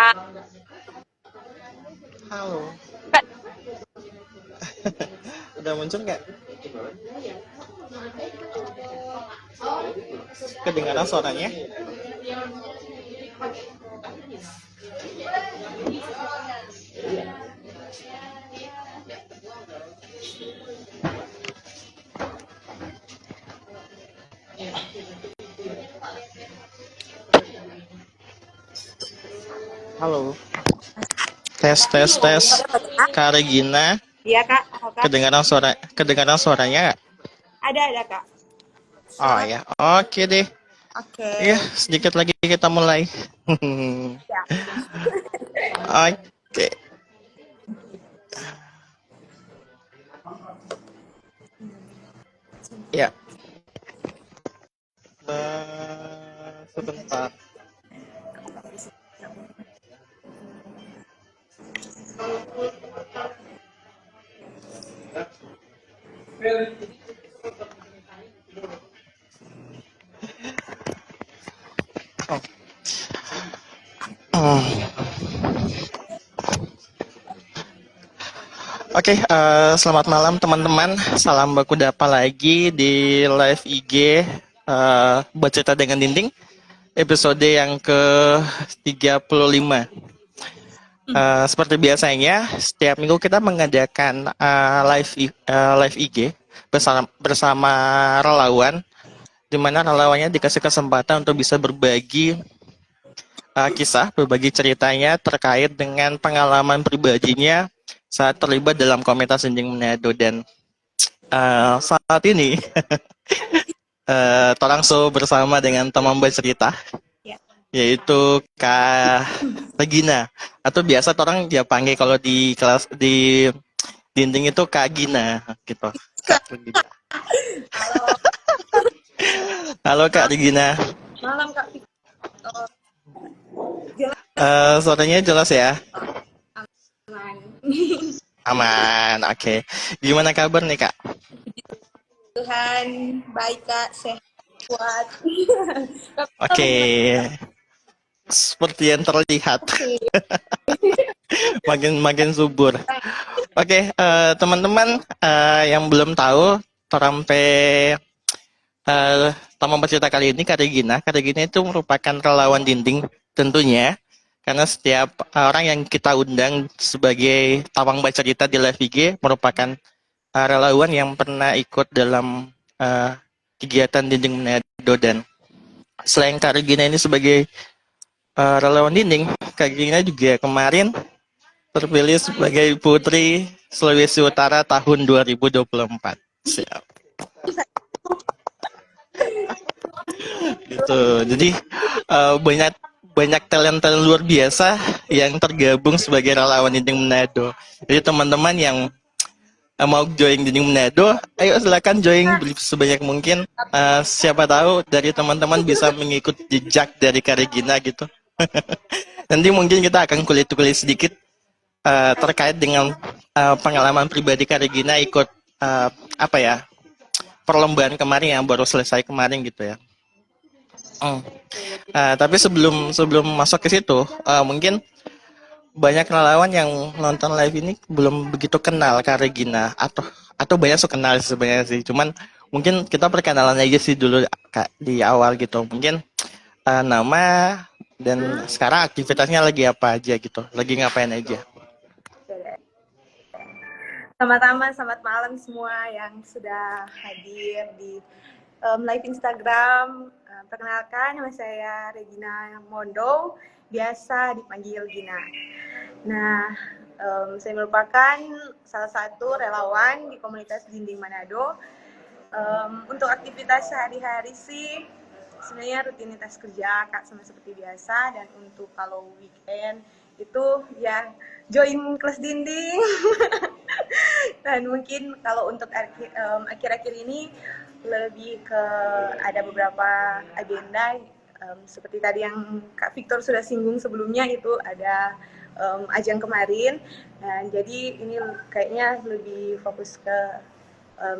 Kak. Halo, Kak, udah muncul nggak? Kedengaran suaranya? Halo, tes tes tes. ada nggak, Kak? Kak Regina, Iya, Kak. Halo, Kak. kedengaran suaranya nggak? Ada, Kak. Oh Selamat. ya, oke deh. Oke. Ya, sedikit lagi kita mulai. Ya. Oke, ya. Sebentar. Oh. Hmm. Oke, selamat malam teman-teman. Salam baku dapa lagi di live IG Bercerita dengan Dinding, episode yang ke-35. Seperti biasanya, setiap minggu kita mengadakan live IG bersama relawan, di mana relawannya dikasih kesempatan untuk bisa berbagi berbagi ceritanya terkait dengan pengalaman pribadinya saat terlibat dalam komunitas Dinding Manado. Dan saat ini Torang so bersama dengan teman bercerita, Ya. yaitu Kak Regina, atau biasa orang dia panggil kalau di kelas di dinding itu Kak Gina gitu. Kak Regina. Halo. Halo Kak Regina. Malam, Kak. Oh, jelas Suaranya jelas ya? aman. Aman, oke. Gimana kabar nih Kak? Tuhan, baik, Kak. Sehat, kuat. Oke, seperti yang terlihat. makin makin subur. Oke, teman-teman yang belum tahu, Torampe tamu bercerita kali ini Kak Regina. Kak Regina itu merupakan relawan dinding tentunya, karena setiap orang yang kita undang sebagai tamu bercerita di live IG merupakan relawan yang pernah ikut dalam kegiatan dinding Manado. Dan selain Kak Regina ini sebagai relawan dinding, Kak Regina juga kemarin terpilih sebagai Putri Sulawesi Utara tahun 2024. Siap. Gitu. Jadi banyak banyak talent-talent luar biasa yang tergabung sebagai relawan Dinding Manado. Jadi teman-teman yang mau join Dinding Manado, ayo silakan join sebanyak mungkin. Siapa tahu dari teman-teman bisa mengikut jejak dari Karegina gitu. Nanti mungkin kita akan kulit-kulit sedikit terkait dengan pengalaman pribadi Karegina ikut apa ya, perlombaan kemarin yang baru selesai kemarin gitu ya. Tapi sebelum sebelum masuk ke situ, mungkin banyak relawan yang nonton live ini belum begitu kenal Kak Regina, atau banyak kenal sebenarnya sih. Cuman mungkin kita perkenalan aja sih dulu Kak di awal gitu. Mungkin nama dan sekarang aktivitasnya lagi apa aja gitu, lagi ngapain aja. Sama-sama, selamat malam semua yang sudah hadir di live Instagram. Perkenalkan, nama saya Regina Mondo, biasa dipanggil Gina. Nah, saya merupakan salah satu relawan di komunitas Dinding Manado. Untuk aktivitas sehari-hari sih, sebenarnya rutinitas kerja Kak sama seperti biasa. Dan untuk kalau weekend itu ya join kelas dinding. Dan mungkin kalau untuk akhir-akhir ini lebih ke ada beberapa agenda seperti tadi yang Kak Victor sudah singgung sebelumnya, itu ada ajang kemarin. Nah, jadi ini kayaknya lebih fokus ke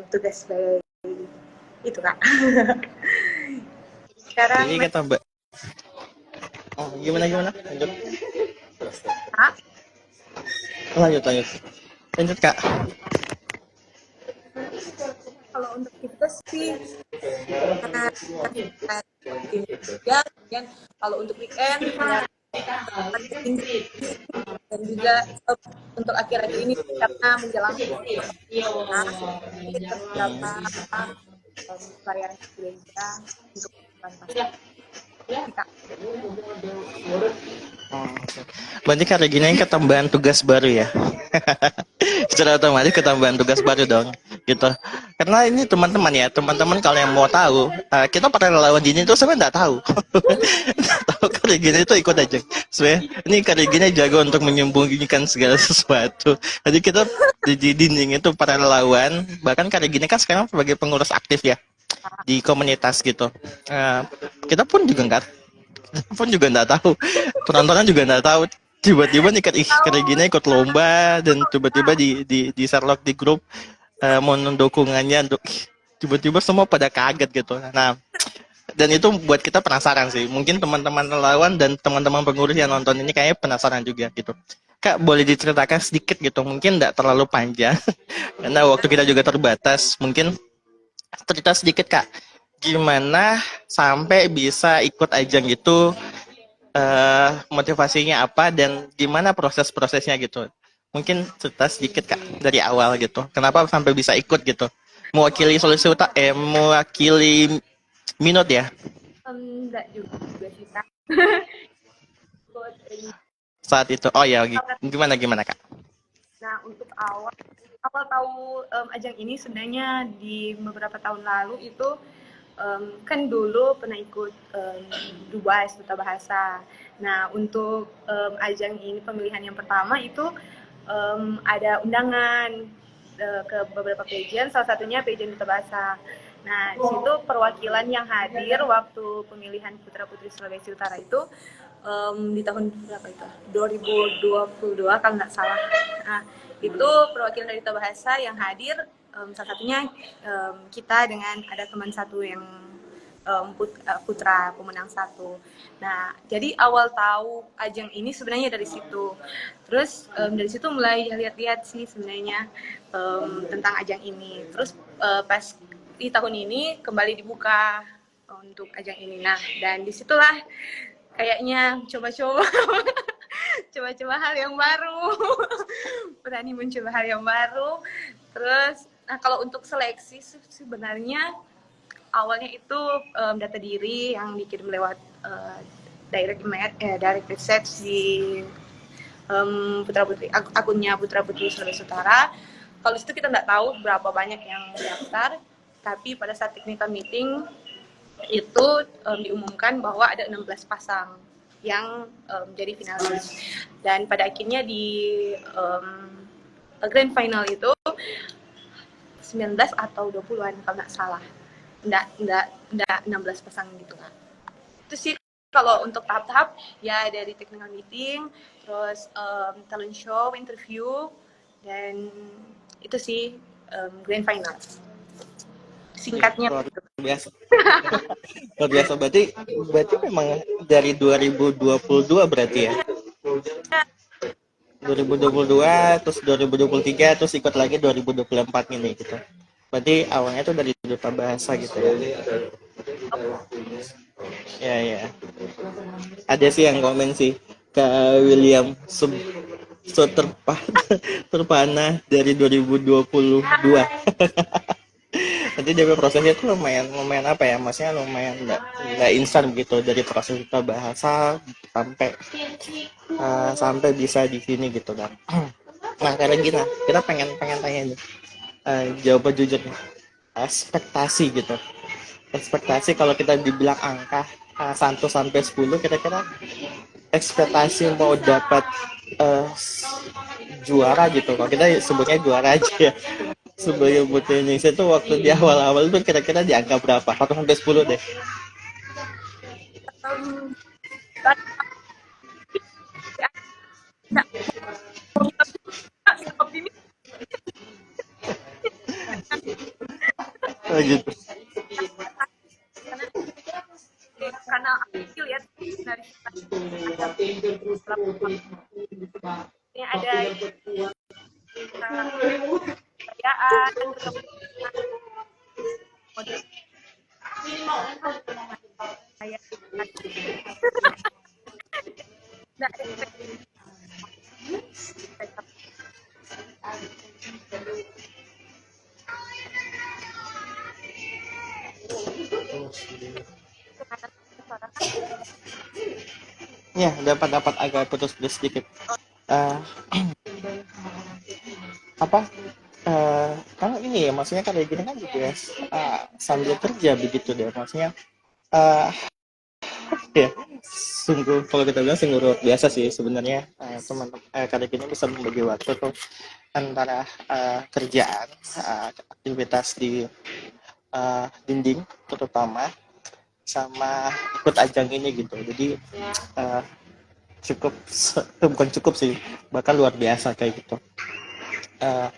tugas sebagai itu Kak. Sekarang Jadi kata Mbak, oh gimana gimana? Lanjut. Nah, Lanjut Kak. kalau untuk kita sih ini juga, kemudian kalau untuk weekend ya marketing dan juga untuk akhir-akhir ini karena menjelang Lebaran, beberapa varian gereja untuk pasar kita. Berarti Kak Regina yang ketambahan tugas baru ya. Secara otomatis ketambahan tugas baru dong, gitu. Karena ini teman-teman kalau yang mau tahu, kita para relawan ini tuh sebenarnya nggak tahu. Nggak tahu Kak Regina itu ikut aja. Sebenarnya ini Kak Regina jago untuk menyembunyikan segala sesuatu. Jadi kita di dinding itu para relawan, bahkan Kak Regina kan sekarang sebagai pengurus aktif ya di komunitas gitu. Kita pun juga nggak tahu, penontonnya juga nggak tahu, tiba-tiba nih kayak gini ikut lomba dan tiba-tiba di Sherlock di grup mohon dukungannya untuk tiba-tiba semua pada kaget gitu. Nah, dan itu buat kita penasaran sih, mungkin teman-teman relawan dan teman-teman pengurus yang nonton ini kayaknya penasaran juga gitu. Kak, boleh diceritakan sedikit gitu, mungkin nggak terlalu panjang karena waktu kita juga terbatas, mungkin cerita sedikit Kak, gimana sampai bisa ikut ajang itu, motivasinya apa dan gimana proses-prosesnya gitu. Mungkin cerita sedikit Kak dari awal gitu. Kenapa sampai bisa ikut gitu? Mewakili mewakili Minot ya Enggak juga sih Kak. saat itu. Oh ya, gimana gimana Kak? Nah, untuk awal tahu ajang ini sebenarnya di beberapa tahun lalu itu kan dulu pernah ikut Dubai Duta Bahasa. Nah, untuk ajang ini pemilihan yang pertama itu ada undangan ke beberapa pageant, salah satunya pageant Duta Bahasa. Nah, di situ perwakilan yang hadir waktu pemilihan Putra Putri Sulawesi Utara itu di tahun berapa itu? 2022 kalau nggak salah. Nah, itu perwakilan dari Duta Bahasa yang hadir, salah satunya kita dengan ada teman satu yang putra pemenang satu. Nah, jadi awal tahu ajang ini sebenarnya dari situ. Terus dari situ mulai lihat-lihat sih sebenarnya tentang ajang ini. Terus pas di tahun ini kembali dibuka untuk ajang ini. Nah, dan disitulah kayaknya coba-coba coba-coba hal yang baru. Berani mencoba hal yang baru. Terus nah kalau untuk seleksi sebenarnya awalnya itu data diri yang dikirim lewat direct message di Putra Putri, akunnya Putra Putri Sulawesi Utara. Kalau situ kita nggak tahu berapa banyak yang daftar, tapi pada saat technical meeting itu diumumkan bahwa ada 16 pasang yang jadi finalis. Dan pada akhirnya di grand final itu 19 atau 20-an kalau nggak salah. Nggak 16 pasang gitu kan. Itu sih kalau untuk tahap-tahap ya dari technical meeting, terus talent show, interview, dan itu sih grand final. Singkatnya Luar biasa. Luar biasa. Berarti memang dari 2022 berarti ya. 2022 terus 2023 terus ikut lagi 2024 ini gitu. Berarti awalnya tuh dari Duta Bahasa gitu ya. Ya ya. Ada sih yang komen sih Kak William so terpana dari 2022. Nanti dari prosesnya tuh lumayan apa ya, maksudnya lumayan nggak instan gitu dari proses kita bahasa sampai bisa di sini gitu kan. Nah karena gini kita pengen tanya nih, jawaban jujur nih, ekspektasi gitu, ekspektasi kalau kita dibilang angka 1 sampai 10 kira-kira ekspektasi mau dapat juara gitu, kalau kita sebutnya juara aja ya sebagai putri Indonesia itu waktu di awal-awal itu kira-kira di angka berapa? 1 sampai 10 deh. optimis Oh, gitu. karena aku lihat dari ini ada perayaan saya nah, Ya, dapat agak putus-putus sedikit. Eh, apa? Kalau ini ya, maksudnya kayak gini kan juga sambil kerja begitu deh. Maksudnya, eh, ya, sungguh kalau kita bilang sungguh luar biasa sih sebenarnya. Teman-teman kayak gini bisa membagi waktu tuh antara kerjaan, aktivitas di dinding terutama sama ikut ajang ini gitu. Jadi uh, cukup bukan cukup sih, bahkan luar biasa kayak gitu. uh,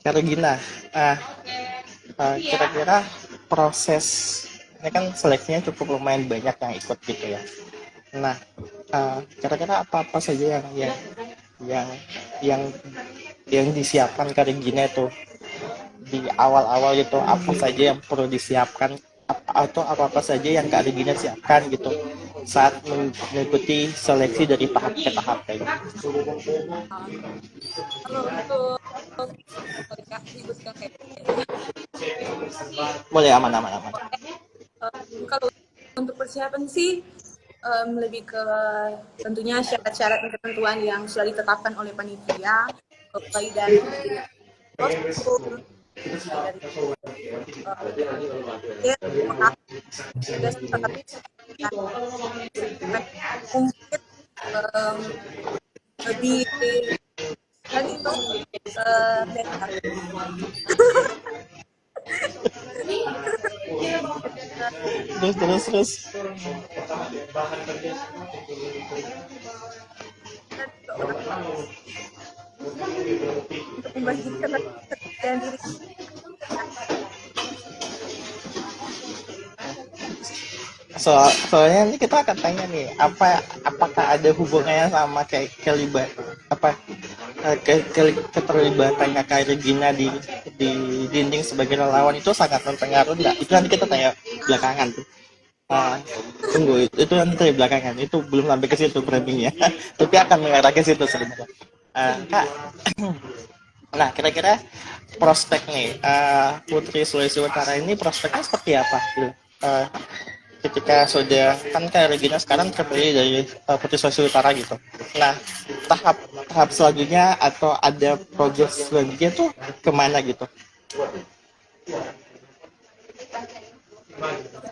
Karena gini, kira-kira proses ini kan seleksinya cukup lumayan banyak yang ikut gitu ya. Nah, kira-kira apa-apa saja yang yang yang disiapkan kayak gini tuh di awal-awal gitu, apa saja yang perlu disiapkan atau apa-apa saja yang Kak Regina siapkan gitu saat mengikuti seleksi dari tahap ke tahap kayak gitu. kalau untuk sorry Kak, ributkan kayak Boleh, aman aman aman. kalau untuk persiapan sih lebih ke tentunya syarat-syarat dan ketentuan yang sudah ditetapkan oleh panitia, mulai dari kostum, dari ya, juga sangat mungkin lebih dan itu dasar Terus dan juga orang untuk membagikan dan diri soalnya nanti kita akan tanya nih apakah ada hubungannya sama kayak keterlibatannya Kak Regina di dinding sebagai relawan itu sangat mempengaruhi nggak? Itu nanti kita tanya belakangan tuh. Tunggu, itu nanti dari belakangan, itu belum sampai ke situ framingnya. Tapi akan mengarah ke situ sebenarnya. Kak, nah kira-kira prospek nih Putri Sulawesi Utara ini prospeknya seperti apa gitu? Uh, Ketika sudah kan kayak Regina sekarang terpilih dari Putri Sulawesi Utara gitu. Nah, tahap tahap selanjutnya atau ada proyek selanjutnya tuh kemana gitu?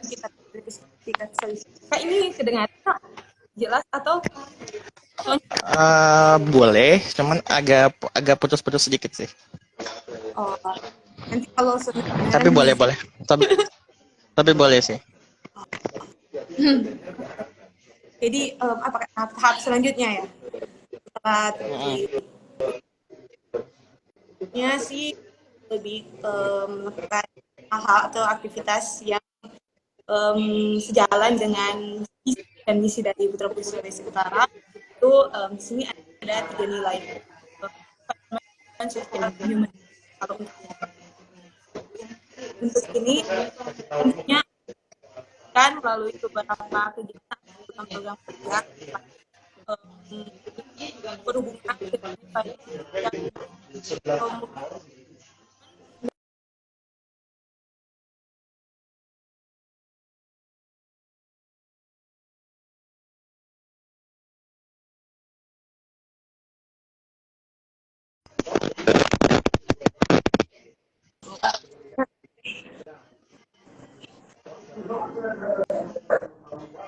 kita diskusikan solusi. Kak, ini kedengaran Kak? Jelas atau Boleh, cuman agak putus-putus sedikit sih. oh, nanti kalau Tapi kedengaran boleh di boleh. Tapi boleh sih. jadi apa tahap selanjutnya ya? Setelah terpilihnya sih lebih melakukan hal-hal atau aktivitas yang sejalan dengan visi dan misi dari Putra Putri Sulawesi Utara. Itu di sini ada 3 nilai sosial human. Kalau untuk ini tentunya kan melalui beberapa kegiatan program kerja berhubungan dengan yang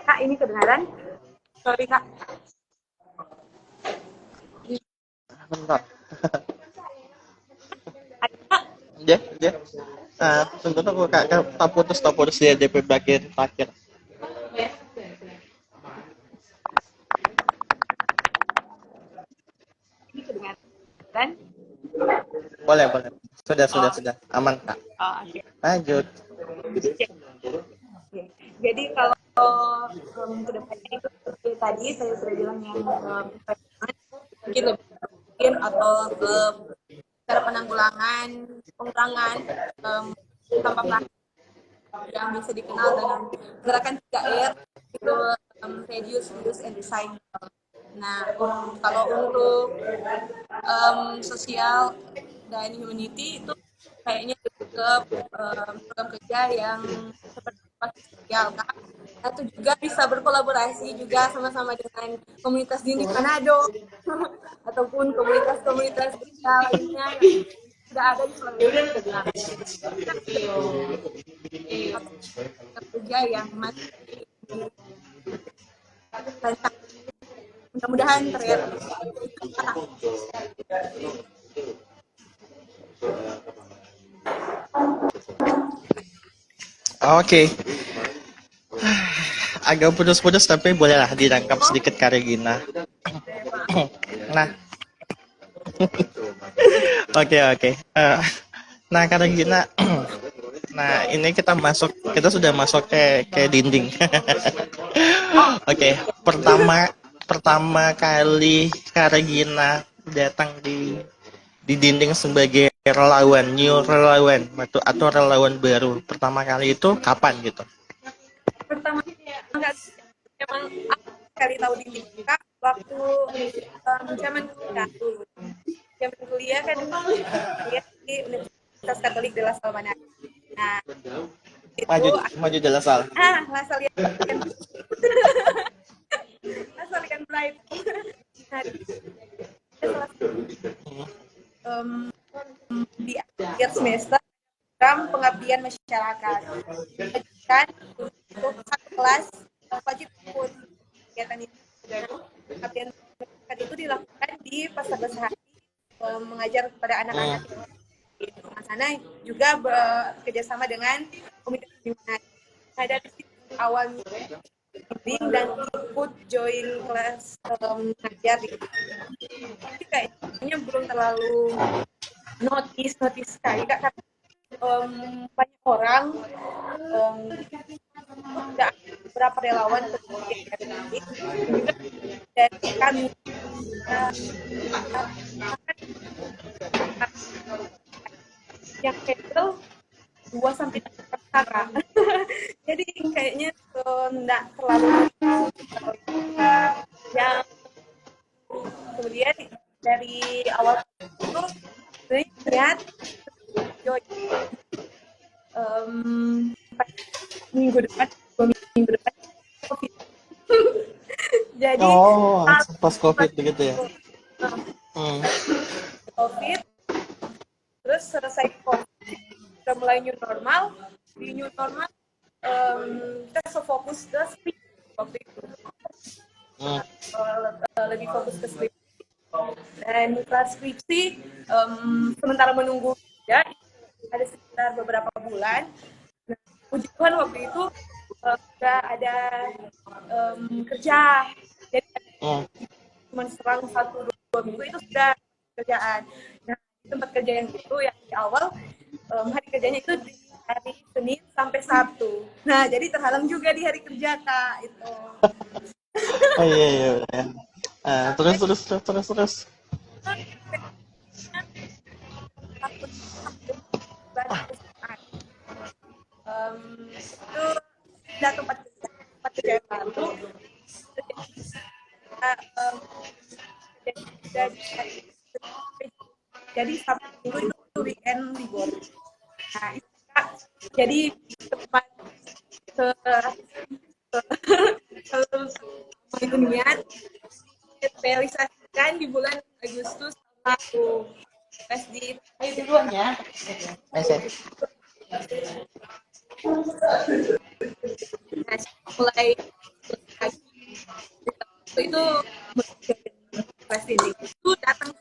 Kak, ini kedengaran? Sorry Kak. Bentar. Ada Kak? Dia. Tunggu Kak, tak putus dia DP bagian terakhir. Ini kedengaran? Boleh. Sudah. Aman, Kak. Oh, okay. Lanjut. Jadi kalau kedepannya itu tadi saya sudah bilang yang mungkin lebih mungkin atau cara penanggulangan pengurangan sampah plastik yang bisa dikenal dengan gerakan 3R itu reduce, reuse, and recycle. Nah, kalau untuk sosial dan humanity itu kayaknya ke program kerja yang seperti sosial, Kak. Atau juga bisa berkolaborasi juga sama-sama dengan komunitas di Manado ataupun komunitas-komunitas lainnya yang sudah ada di Sulawesi. Nah, kerja yang masih lancar, mudah-mudahan terrealisasi. Oke. Agak putus-putus tapi bolehlah dirangkap sedikit Kak Regina. Nah, oke. Nah Kak Regina, nah ini kita sudah masuk ke dinding. Oke, pertama kali Kak Regina datang di dinding sebagai new relawan atau relawan baru. Pertama kali itu kapan gitu? Pertama memang kali tahu di TikTok waktu zaman kuliah dulu. Zaman kuliah kan kuliah di Universitas Katolik de la Salle Manado. Nah, itu maju de la Salle. La Salle kan Bright. Nah, di akhir semester program pengabdian masyarakat. Kan untuk satu kelas wajib ikut kegiatan itu. Pengabdian masyarakat itu dilakukan di pasar sehari mengajar kepada anak-anak di sana juga bekerjasama dengan komunitas lingkungan. Nah, dari situ awalnya dan ikut join kelas mengajar gitu. Tapi kayaknya belum terlalu notice sekali Kak, karena banyak orang ada beberapa relawan juga dari kami yang kecil 2-3 perkara. Jadi kayaknya enggak terlalu yang kemudian dari awal itu lihat minggu depan COVID. Jadi pas COVID begitu ya. COVID, terus selesai COVID, udah mulai new normal. Di new normal kita fokus ke sleep waktu itu. Lebih fokus ke sleep. Dan kelas skripsi sementara menunggu ya ada sekitar beberapa bulan. Nah, puji Tuhan waktu itu udah ada kerja, jadi cuma serang 1-2 minggu itu sudah kerjaan. Nah, tempat kerja yang itu yang di awal hari kerjanya itu di hari Senin sampai Sabtu. Nah, jadi terhalang juga di hari kerja Kak itu. Oh iya. Terus. Itu udah tempat kerja yang baru. Jadi Sabtu Minggu itu weekend libur. Nah, itu jadi tempat itu niat realisasikan di bulan Agustus tahun pas di duluan ya. Nah, mulai itu pas ini itu datang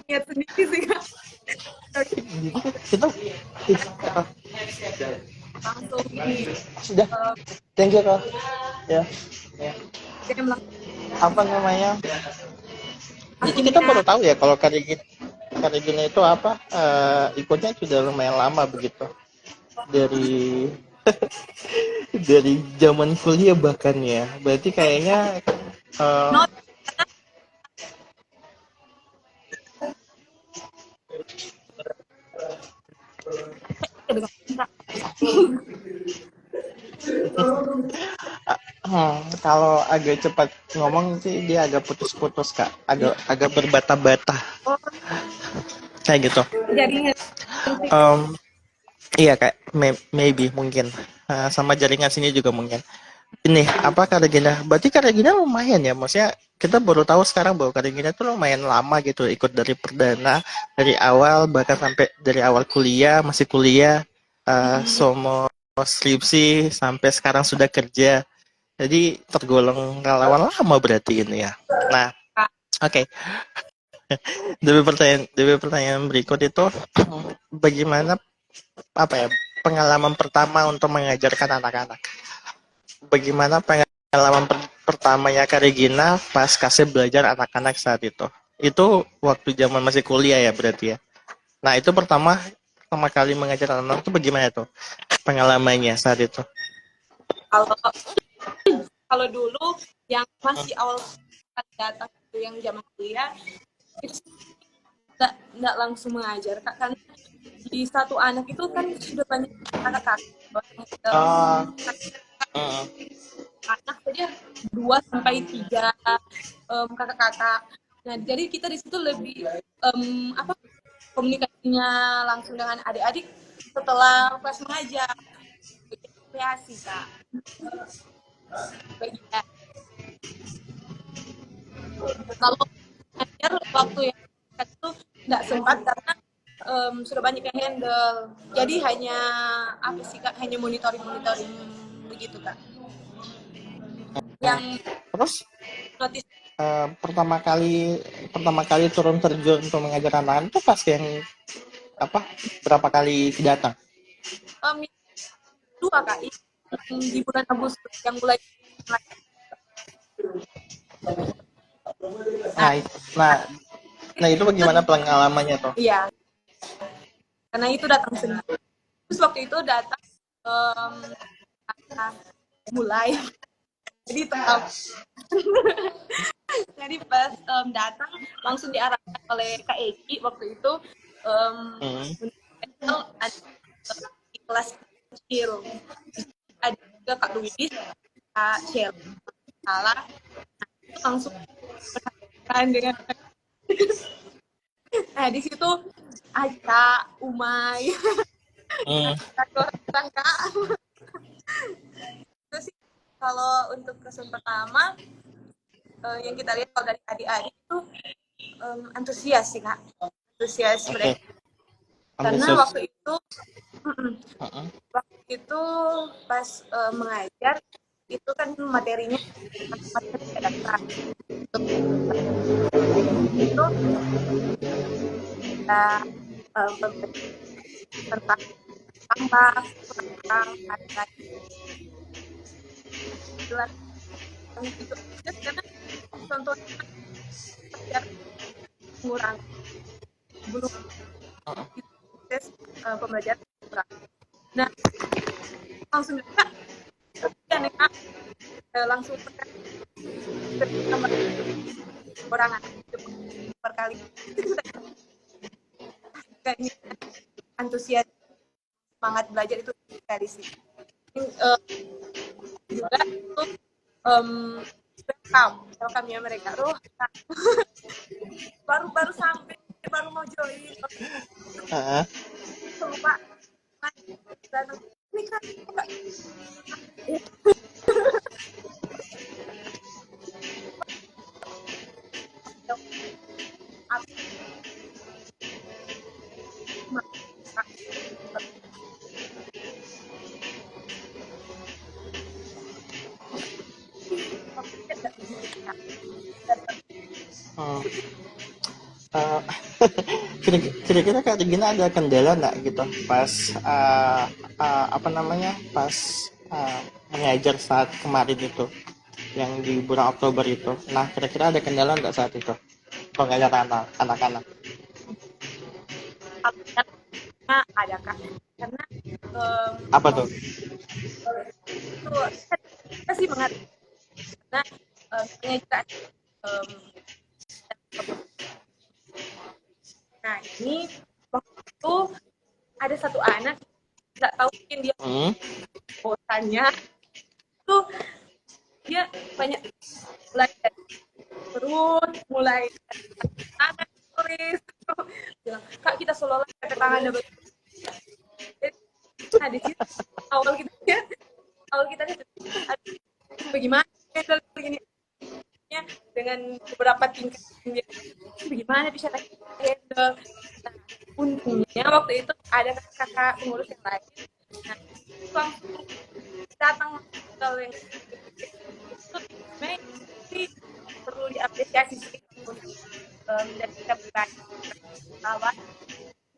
niat sendiri sih Kak. Itu Langsung sudah. Thank you Kak. Ya. Apa namanya? Jadi kita baru tahu ya kalau Karigina itu apa ikutnya sudah lumayan lama begitu dari dari zaman kuliah bahkan ya. Berarti kayaknya eh, not dengan Kak. kalau agak cepat ngomong sih dia agak putus-putus Kak, Ya. agak agak berbata-bata Oh, kayak gitu. jaringan. Em, iya kayak maybe mungkin. Sama jaringan sini juga mungkin. Ini apa Kak Regina? Berarti Kak Regina lumayan ya, maksudnya kita baru tahu sekarang bahwa Kak Regina tuh lumayan lama gitu ikut dari perdana dari awal bahkan sampai dari awal kuliah masih kuliah Mm-mm. somo skripsi sampai sekarang sudah kerja. Jadi tergolong relawan lama berarti ini ya. Nah, Kak. oke. Dari pertanyaan berikut itu bagaimana apa ya pengalaman pertama untuk mengajarkan anak-anak? Bagaimana pengalaman pertamanya Kak Regina pas kasih belajar anak-anak saat itu? Itu waktu zaman masih kuliah ya berarti ya. Nah, itu pertama pertama kali mengajar anak-anak itu bagaimana tuh pengalamannya saat itu? Kalau kalau dulu yang masih awal datang itu yang zaman kuliah itu nggak langsung mengajar Kak, karena di satu anak itu kan sudah banyak kakak-kakak. Ah, Anak saja 2 sampai 3 kakak-kakak. Nah, jadi kita di situ lebih apa komunikasinya langsung dengan adik-adik setelah kelas mengajar. Kreasi Kak. Bagian. Kalau mengajar waktu yang itu nggak sempat karena sudah banyak yang handle. Jadi hanya apa sih Kak? Hanya monitoring begitu Kak. Yang terus notice pertama kali turun terjun untuk mengajar anak-anak itu pas yang apa berapa kali datang? yang kedua Kak, di bulan Agustus yang mulai. Nah, Nah, nah, nah itu itu bagaimana pengalamannya tuh? iya, karena itu datang sendiri. Terus waktu itu datang em, mulai, jadi tetap. Jadi pas datang langsung diarahkan oleh Kak Eki waktu itu Hmm. ada di kelas kecil. Ada juga Kak Luis, Kak Shell, salah langsung berhadapan dengan. Nah di situ Aca, Umay, Hmm. Kak Kak. Terus sih kalau untuk kesan pertama yang kita lihat kalau dari adik-adik itu antusias sih Kak, antusias Oke, mereka karena ambisius. Uh-uh. waktu itu pas mengajar itu kan materinya dasar itu kita tentang tambah tentang ada jelas itu karena contohnya belajar mengurangi belum tes pembelajaran kurang. Nah langsung juga kan langsung tambah kurangan per kali kayaknya antusias semangat belajar itu dari sini juga itu welcome ya mereka tuh baru sampai baru mau join Uh-uh. lupa dan ini kan Hmm. Uh, kira-kira Kak Regina ada kendala nggak gitu pas apa namanya pas mengajar saat kemarin itu yang di bulan Oktober itu. Nah, kira-kira ada kendala nggak saat itu mengajar anak-anak? ada kak karena Apa tuh? itu kita sih mengatakan karena misalnya juga um, nah ini waktu itu ada satu anak nggak tahu mungkin dia bosannya itu dia banyak mulai dari perut, mulai dari tangan, tulis bilang kak kita seolah-olah pakai tangan double. Nah di situ awal kita bagaimana handle begini dengan beberapa tingkat bagaimana bisa handle. Nah, untungnya waktu itu ada kakak pengurus yang lain. Nah, langsung datang handle yang itu sebenarnya sih perlu diapresiasi sih dari kita berkawan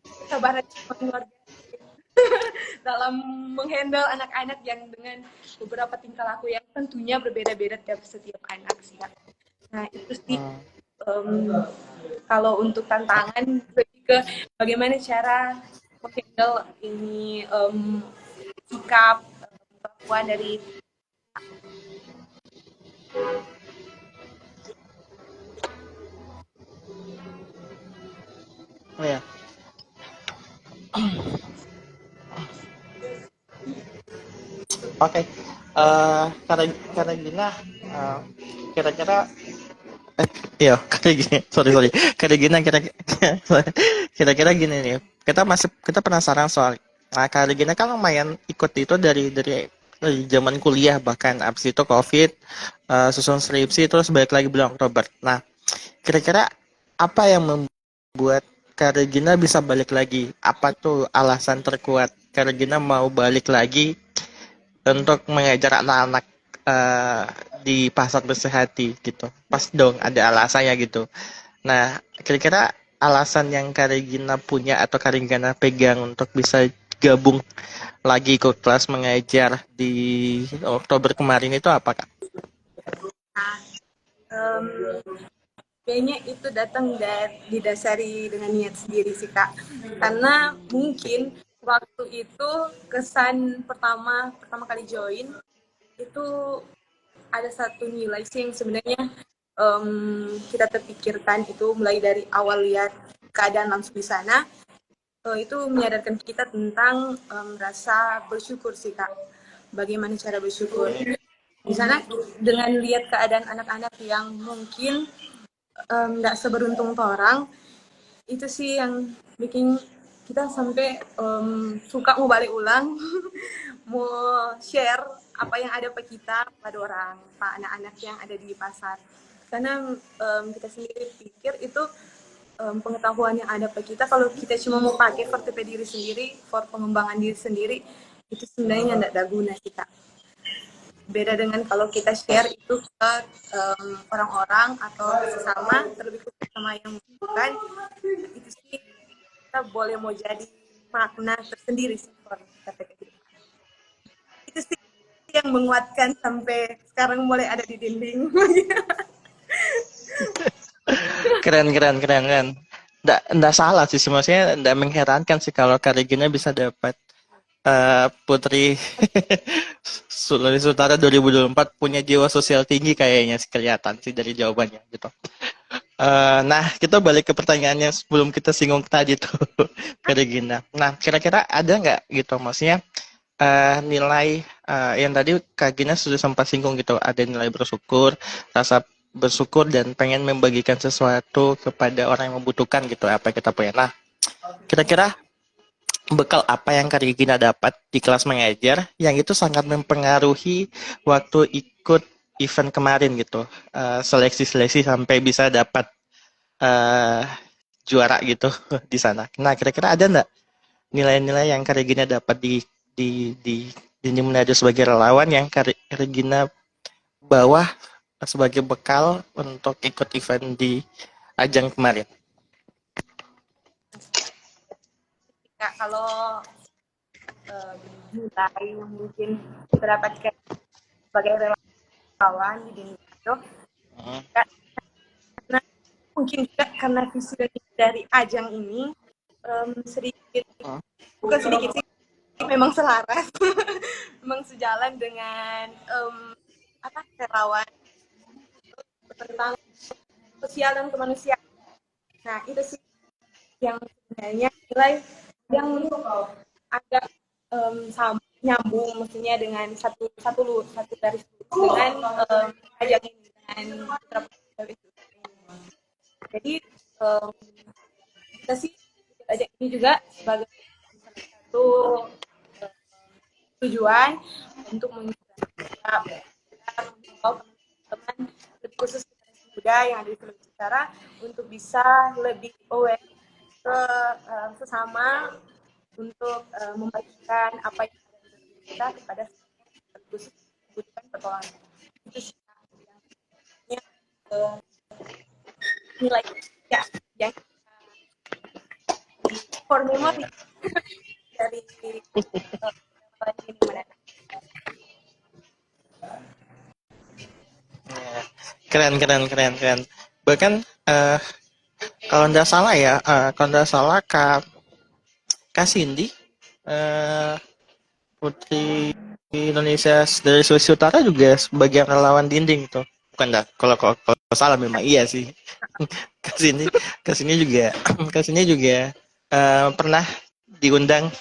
kesabaran luar biasa dalam menghandle anak-anak yang dengan beberapa tingkah laku yang tentunya berbeda-beda dari setiap anak sih. Nah itu sih kalau untuk tantangan lebih ke bagaimana cara menghandle ini sikap kelakuan dari ya. Oke, karena gini, kira-kira, iya, kayak gini, sorry, kayak gini, kira-kira gini nih, kita penasaran soal, kayak gini kan lumayan ikut itu dari zaman kuliah bahkan abis itu COVID, susun skripsi terus balik lagi bulan Oktober. Nah, kira-kira apa yang membuat Kak Regina bisa balik lagi? Apa tuh alasan terkuat Kak Regina mau balik lagi untuk mengajar anak-anak eh, di pasar Bersihati gitu? Pas dong ada alasannya gitu. Nah, kira-kira alasan yang Kak Regina punya atau Kak Regina pegang untuk bisa gabung lagi ikut kelas mengajar di Oktober kemarin itu apa, Kak? kayaknya itu datang dari didasari dengan niat sendiri sih kak, karena mungkin waktu itu kesan pertama kali join itu ada satu nilai sih yang sebenarnya kita terpikirkan itu mulai dari awal lihat keadaan langsung di sana, itu menyadarkan kita tentang rasa bersyukur sih kak. Bagaimana cara bersyukur di sana dengan lihat keadaan anak-anak yang mungkin nggak seberuntung orang, itu sih yang bikin kita sampai suka mau balik ulang mau share apa yang ada pada kita pada orang pak anak-anak yang ada di pasar, karena kita sendiri pikir itu pengetahuan yang ada pada kita kalau kita cuma mau pakai for diri sendiri, for pengembangan diri sendiri, itu sebenarnya tidak ada guna kita. Beda dengan kalau kita share itu ke orang-orang atau sesama, terlebih khusus sama yang membutuhkan, itu sih kita boleh mau jadi makna tersendiri sih for kita. Itu sih yang menguatkan sampai sekarang mulai ada di dinding. Keren. Nggak salah sih, maksudnya nggak mengherankan sih kalau Kak Regina bisa dapat Putri Sulawesi Utara 2024 punya jiwa sosial tinggi kayaknya sih, kelihatan sih dari jawabannya gitu. Nah, kita balik ke pertanyaan yang sebelum kita singgung tadi tuh, Kak Regina. Nah, kira-kira ada nggak gitu, maksudnya nilai yang tadi Kak Gina sudah sempat singgung gitu, ada nilai bersyukur, rasa bersyukur dan pengen membagikan sesuatu kepada orang yang membutuhkan gitu, apa yang kita punya. Nah, kira-kira bekal apa yang Kak Regina dapat di kelas mengajar yang itu sangat mempengaruhi waktu ikut event kemarin gitu, seleksi-seleksi sampai bisa dapat uh, juara gitu di sana. Nah, kira-kira ada nggak nilai-nilai yang Kak Regina dapat di Manado sebagai relawan yang Kak Regina bawa sebagai bekal untuk ikut event di ajang kemarin? Kak, kalau nilai yang mungkin kita dapatkan sebagai relawan di Manado, karena mungkin juga karena visi dari ajang ini sedikit, bukan sedikit sih, memang selaras, memang sejalan dengan relawan tentang sosial dan kemanusiaan. Nah itu sih yang sebenarnya nilai yang agak sama nyambung maksudnya dengan satu garis dengan ajang ini dengan putra putri itu. Jadi kita sih ajang ini juga sebagai salah satu tujuan untuk menginspirasi teman-teman khusus generasi muda yang ada di Sulawesi Utara untuk bisa lebih aware ke sesama untuk membagikan apa yang ada di diri kita kepada khusus membutuhkan pertolongan. Itu sih yang nilai ya yang core memory dari ini mana. Keren, keren, keren, keren. Bahkan kalau nggak salah ya, kalau nggak salah Kak Cindy, eh, Putri Indonesia dari Sulawesi Utara juga sebagai relawan dinding tuh. Bukan dah, kalau salah memang iya sih. Kesini kesini juga kesini juga pernah diundang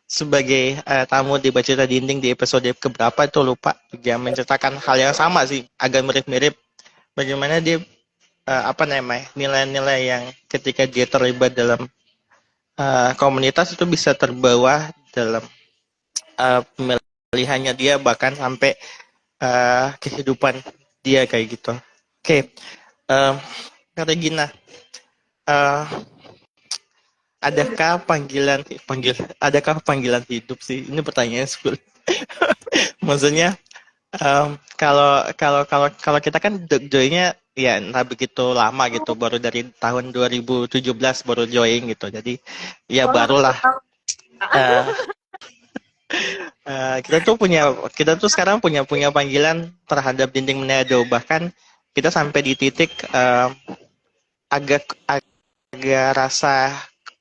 sebagai tamu di Baca Dinding di episode keberapa itu lupa, juga menceritakan hal yang sama sih, agak mirip-mirip bagaimana dia apa namanya, nilai-nilai yang ketika dia terlibat dalam komunitas itu bisa terbawa dalam pemilihannya dia, bahkan sampai kehidupan dia kayak gitu. Oke, Kak Regina, eh, adakah panggilan hidup sih? Ini pertanyaan sulit. Maksudnya kalau kita kan joinnya ya entah begitu lama gitu, baru dari tahun 2017 baru join gitu. Jadi ya barulah eh, kita tuh sekarang punya panggilan terhadap dinding Manado, bahkan kita sampai di titik agak agak rasa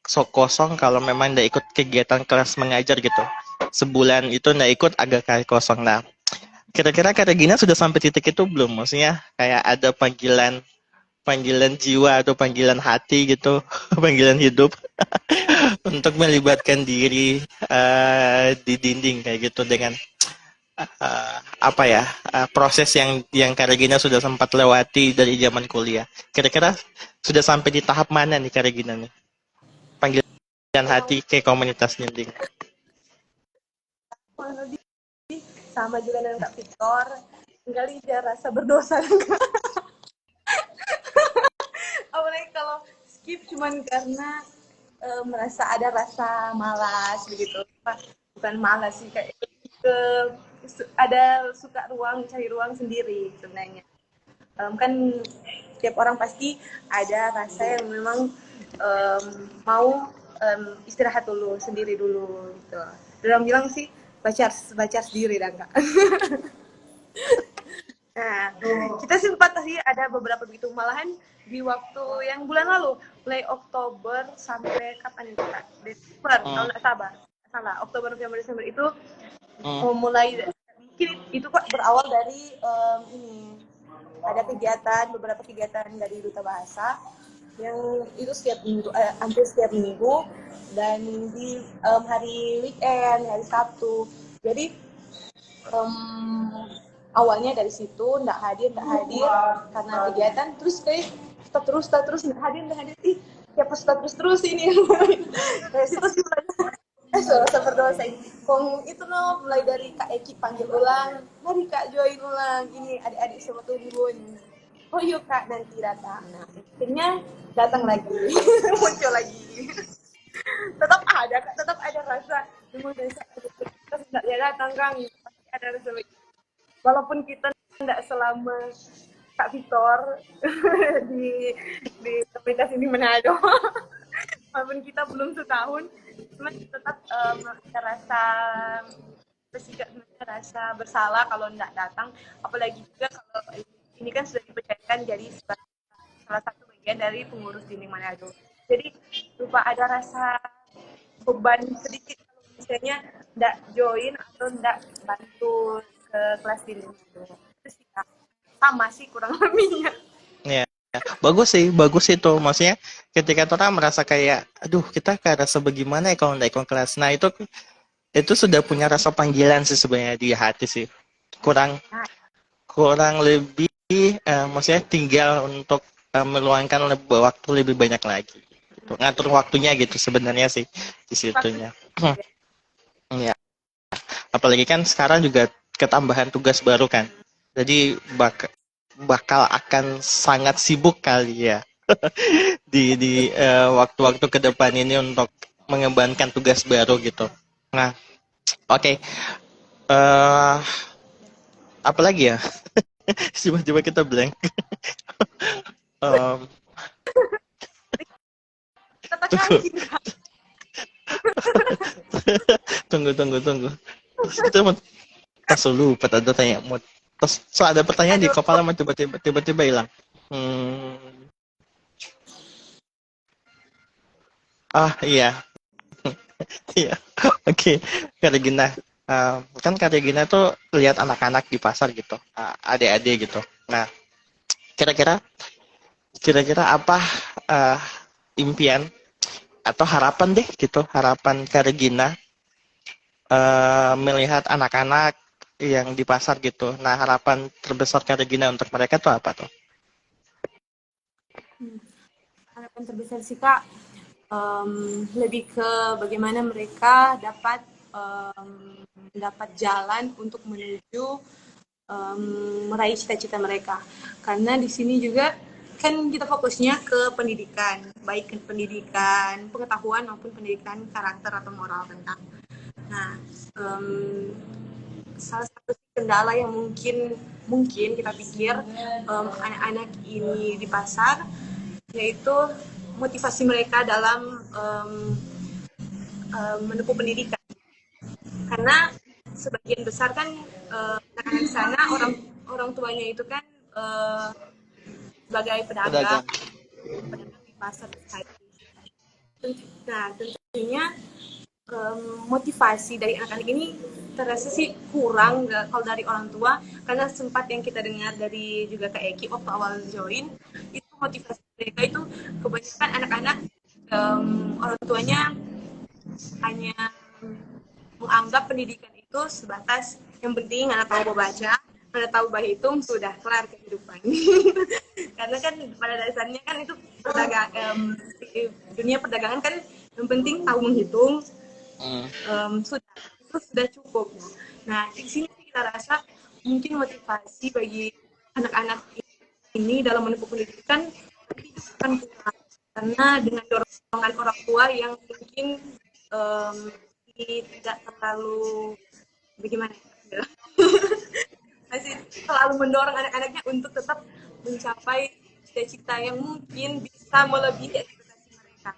sok kosong kalau memang nggak ikut kegiatan kelas mengajar gitu. Sebulan itu nggak ikut agak kayak kosong. Nah, kira-kira Kak Regina sudah sampai titik itu belum? Maksudnya kayak ada panggilan panggilan jiwa atau panggilan hati gitu, panggilan hidup untuk melibatkan diri di dinding kayak gitu dengan apa ya, proses yang Kak Regina sudah sempat lewati dari zaman kuliah. Kira-kira sudah sampai di tahap mana nih Kak Regina nih? Panggilan hati ke komunitas dinding. Sama juga dengan Kak Victor, kali dia rasa berdosa. Apalagi kalau skip cuman karena merasa ada rasa malas begitu. Bukan malas sih, kayak ke ada suka cari ruang sendiri sebenarnya. Kan tiap orang pasti ada rasa yang memang mau istirahat dulu sendiri dulu gitu. Dalam bilang sih baca sendiri dan kak. Nah, kita sempat tadi ada beberapa begitu, malahan di waktu yang bulan lalu, mulai Oktober sampai kapan itu kak? Desember, kalau nggak salah, Oktober, November, Desember itu mulai mungkin itu kok berawal dari ini ada beberapa kegiatan dari Duta Bahasa yang itu setiap minggu, hampir setiap minggu, dan di hari weekend, hari Sabtu. Jadi awalnya dari situ nggak hadir karena kegiatan, terus kayak stop terus nggak hadir ih ya pas stop terus ini dari situ sih rasa berdosa kong itu loh, mulai dari Kak Eki panggil ulang, mari Kak join ulang, ini adik-adik semua turun, oh yuk Kak nanti datang. Nah akhirnya datang lagi muncul lagi, tetap ada rasa memang desa kita tidak datang Kang, pasti ada rasa walaupun kita tidak selama Kak Victor di komunitas ini Manado, walaupun kita belum setahun, cuma tetap ada rasa bersalah kalau tidak datang, apalagi juga kalau ini kan sudah dipercayakan jadi salah satu bagian dari pengurus dinding Manado. Jadi lupa ada rasa beban sedikit kalau misalnya nggak join atau nggak bantu ke kelas di itu sih Kak. Sama sih kurang lebihnya. Ya, bagus itu. Maksudnya ketika orang merasa kayak, aduh kita kayak rasa bagaimana ya kalau nggak ikut kelas. Nah itu sudah punya rasa panggilan sih sebenarnya di hati sih. Kurang Nah, kurang lebih maksudnya tinggal untuk meluangkan waktu lebih banyak lagi. Gitu. Ngatur waktunya gitu sebenarnya sih di waktu situnya. Ya, apalagi kan sekarang juga ketambahan tugas baru kan. Jadi bakal akan sangat sibuk kali ya di waktu-waktu ke depan ini untuk mengembangkan tugas baru gitu. Nah, oke. Eh, apa lagi ya? Coba-coba kita blank. Em, kita tunggu, tekanin Kak. tunggu. Kita mau tas lupa ada tanya mau terus so ada pertanyaan di Aduh, kepala mah tiba-tiba hilang. Hmm, iya. Iya, oke. Kak Regina, kan Kak Regina tuh lihat anak-anak di pasar gitu, adik-adik gitu. Nah, kira-kira kira-kira apa uh, impian atau harapan deh gitu, harapan Kak Regina melihat anak-anak yang di pasar gitu. Nah, harapan terbesar Kak Regina untuk mereka tuh apa tuh? harapan terbesar sih Kak, lebih ke bagaimana mereka dapat dapat jalan untuk menuju meraih cita-cita mereka. Karena di sini juga kan kita fokusnya ke pendidikan, baik ke pendidikan pengetahuan maupun pendidikan karakter atau moral tentang. Nah, um, salah satu kendala yang mungkin kita pikir anak-anak ini di pasar yaitu motivasi mereka dalam menempuh pendidikan, karena sebagian besar kan anak-anak di sana orang orang tuanya itu kan sebagai pedagang Pedagang. pedagang di pasar. Nah tentunya motivasi dari anak-anak ini terasa sih kurang kalau dari orang tua, karena sempat yang kita dengar dari juga Kak Eki waktu awal join itu motivasi mereka itu kebanyakan anak-anak orang tuanya hanya menganggap pendidikan itu sebatas yang penting anak tahu baca, anak tahu berhitung, sudah kelar kehidupan. Karena kan pada dasarnya kan itu dunia perdagangan kan yang penting tahu menghitung, Hmm. sudah itu sudah cukup. Nah di sini kita rasa mungkin motivasi bagi anak-anak ini dalam menempuh pendidikan akan kurang, karena dengan dorongan orang tua yang mungkin um, tidak terlalu bagaimana ya, masih selalu mendorong anak-anaknya untuk tetap mencapai cita-cita yang mungkin bisa melebihi ekspektasi mereka.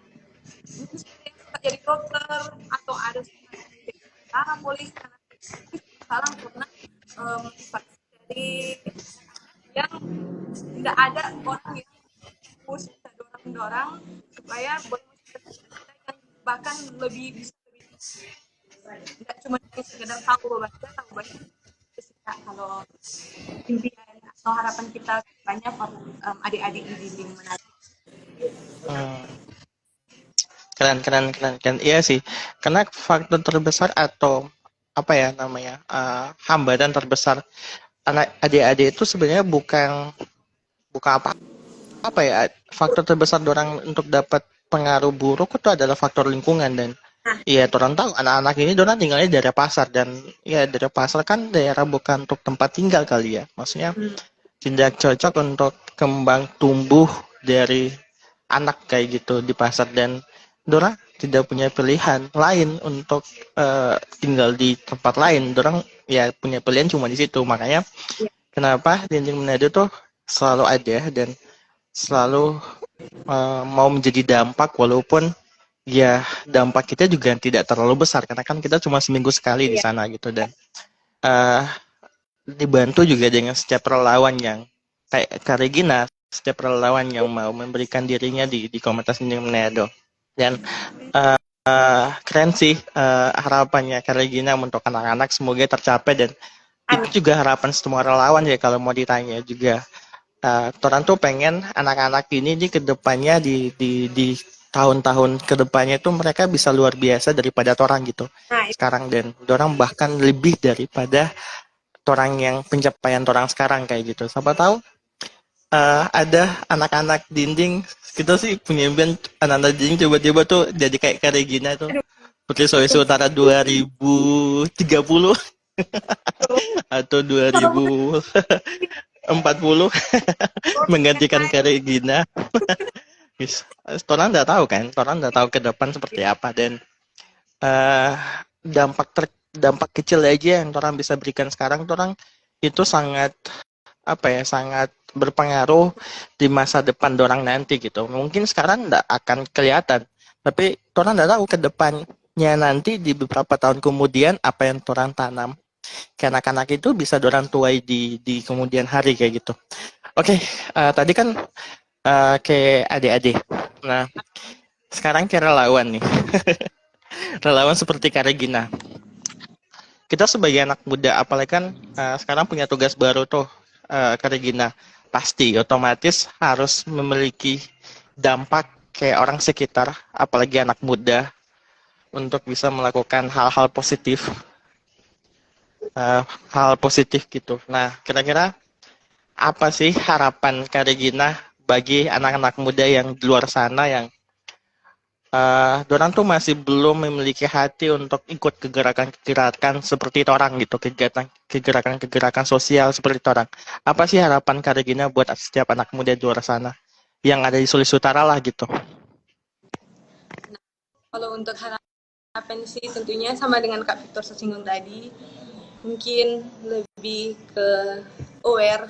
Mungkin seperti yang suka jadi dokter atau ada suka jadi tentara, polisi, salah karena motivasi dari yang tidak ada orang yang push dorong-dorong supaya boleh cita-cita yang bahkan lebih bisa lebih tidak cuma sekedar tahu baca kalau impian atau harapan kita banyak adik-adik di dinding menari. Hmm. Keren. Iya sih, karena faktor terbesar atau apa ya namanya hambatan terbesar anak adik-adik itu sebenarnya bukan bukan apa ya faktor terbesar orang untuk dapat pengaruh buruk itu adalah faktor lingkungan dan Nah, iya orang tahu anak-anak ini orang tinggalnya di daerah pasar dan ya daerah pasar kan daerah bukan untuk tempat tinggal kali ya maksudnya hmm, tidak cocok untuk kembang tumbuh dari anak kayak gitu di pasar dan Dora tidak punya pilihan lain untuk tinggal di tempat lain. Dorang ya punya pilihan cuma di situ. Makanya ya, kenapa dinding Manado tuh selalu ada dan selalu mau menjadi dampak walaupun ya dampak kita juga tidak terlalu besar karena kan kita cuma seminggu sekali di ya, sana gitu dan uh, dibantu juga dengan setiap relawan yang kayak Kak Regina, setiap relawan yang mau memberikan dirinya di komunitas Dinding Manado dan keren sih harapannya Kak Regina untuk anak-anak semoga tercapai dan Amin. itu juga harapan semua relawan ya kalau mau ditanya juga. Orang tuh pengen anak-anak ini di kedepannya di tahun-tahun kedepannya itu mereka bisa luar biasa daripada orang gitu Nah, sekarang dan orang bahkan lebih daripada orang yang pencapaian orang sekarang kayak gitu. Siapa tahu ada anak-anak dinding kita sih punya impian anak-anak dinding tiba-tiba tuh jadi kayak Kak Regina tuh aduh, Putri Sulawesi Utara 2030 atau kalau 2040 menggantikan Kak Regina. Yes. Orang nggak tahu kan, orang nggak tahu ke depan seperti apa dan eh, dampak kecil aja yang orang bisa berikan sekarang, orang itu sangat apa ya, sangat berpengaruh di masa depan orang nanti gitu. Mungkin sekarang nggak akan kelihatan, tapi orang nggak tahu ke depannya nanti di beberapa tahun kemudian apa yang orang tanam. Kayak anak-anak itu bisa orang tuai di kemudian hari kayak gitu. Oke, tadi kan kayak adik-adik. Nah, sekarang kayak relawan nih. Relawan seperti Kak Regina. Kita sebagai anak muda, apalagi kan sekarang punya tugas baru tuh, Kak Regina. Pasti otomatis harus memiliki dampak kayak orang sekitar, apalagi anak muda, untuk bisa melakukan hal-hal positif, hal positif gitu. Nah, kira-kira apa sih harapan Kak Regina bagi anak-anak muda yang di luar sana yang dorang tuh masih belum memiliki hati untuk ikut kegerakan-kegerakan seperti orang gitu, kegerakan-kegerakan sosial seperti orang. Apa sih harapan Kak Regina buat setiap anak muda di luar sana yang ada di Sulawesi Utara lah gitu? kalau untuk harapan sih tentunya sama dengan Kak Victor singgung tadi, mungkin lebih ke aware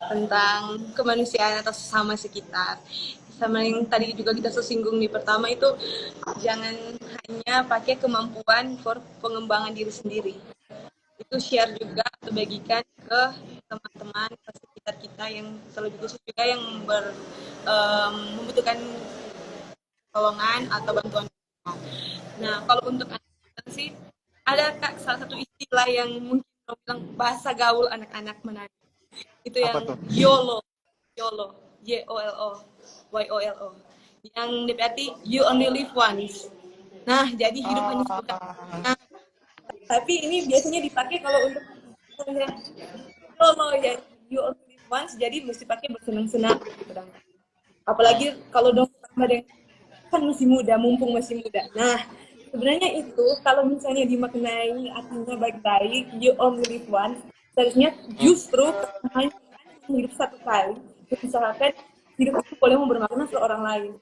tentang kemanusiaan atau sesama sekitar. Sama yang tadi juga kita singgung di pertama itu, jangan hanya pakai kemampuan for pengembangan diri sendiri. Itu share juga atau bagikan ke teman-teman sekitar kita yang terlebih khusus juga yang membutuhkan tolongan atau bantuan. Nah, kalau untuk anak-anak sih ada Kak salah satu istilah yang mungkin orang bilang bahasa gaul anak-anak Manado. Itu Apa yang tuh? YOLO, YOLO, YOLO, YOLO. Yang berarti you only live once. Nah, jadi hidup hanya sekali. Nah, tapi ini biasanya dipakai kalau untuk YOLO ya, you only live once, jadi mesti pakai bersenang-senang gitu dong. Apalagi kalau dong sama dengan kan masih muda, mumpung masih muda. Nah, sebenarnya itu kalau misalnya dimaknai artinya baik-baik, you only live once, seharusnya justru hanya hidup satu kali, usahakan hidup itu boleh bermakna ke orang lain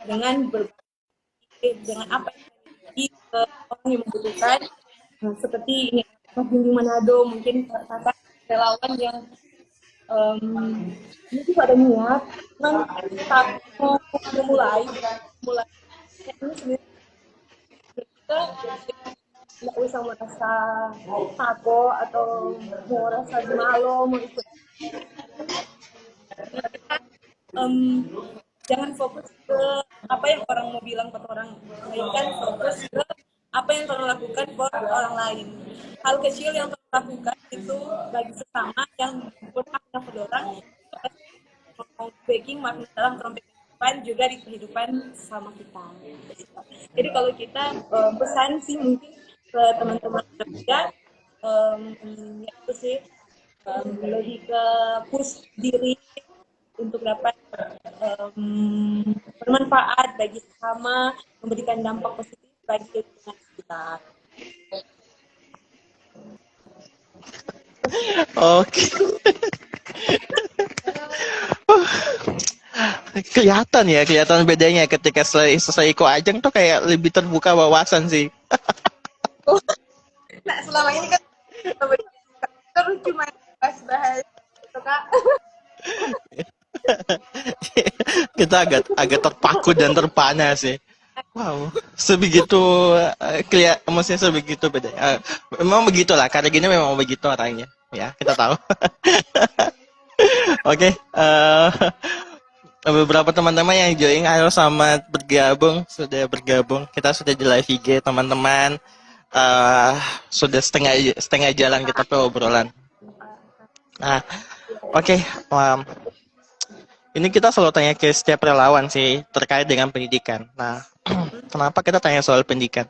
dengan berbagi dengan apa yang terjadi ke orang yang membutuhkan. Nah, seperti ini Mas Bindi Manado, mungkin kakak relawan yang mungkin pada niat, memang saat mau mulai ini sebenarnya kita nggak usah merasa takut atau mau rasa malu mau ikut. Jangan fokus ke apa yang orang mau bilang ke orang, melainkan fokus ke apa yang orang lakukan buat orang lain. Hal kecil yang orang lakukan itu bagi sesama yang bermakna pada orang, itu mau baking makna dalam kehidupan juga di kehidupan sama kita. Jadi kalau kita pesan sih mungkin ke teman-teman kerja, ya itu sih lebih ke push diri untuk dapat bermanfaat bagi sesama, memberikan dampak positif bagi lingkungan sekitar. Oke. Kelihatan bedanya ketika selesai Iko Ajeng tuh kayak lebih terbuka wawasan sih. Nah, selama ini kan terus cuma bahas-bahas gitu Kak. Kita agak terpaku dan terpana sih. Wow, sebegitu maksudnya sebegitu beda. Memang begitulah, karena gini memang begitu orangnya. Ya, kita tahu. Oke, beberapa teman-teman yang join, ayo sama bergabung, sudah bergabung. Kita sudah di live IG, teman-teman. Eh, sudah setengah setengah jalan kita ke obrolan. Nah, oke. Ini kita selalu tanya ke setiap relawan sih terkait dengan pendidikan. Nah, kenapa kita tanya soal pendidikan?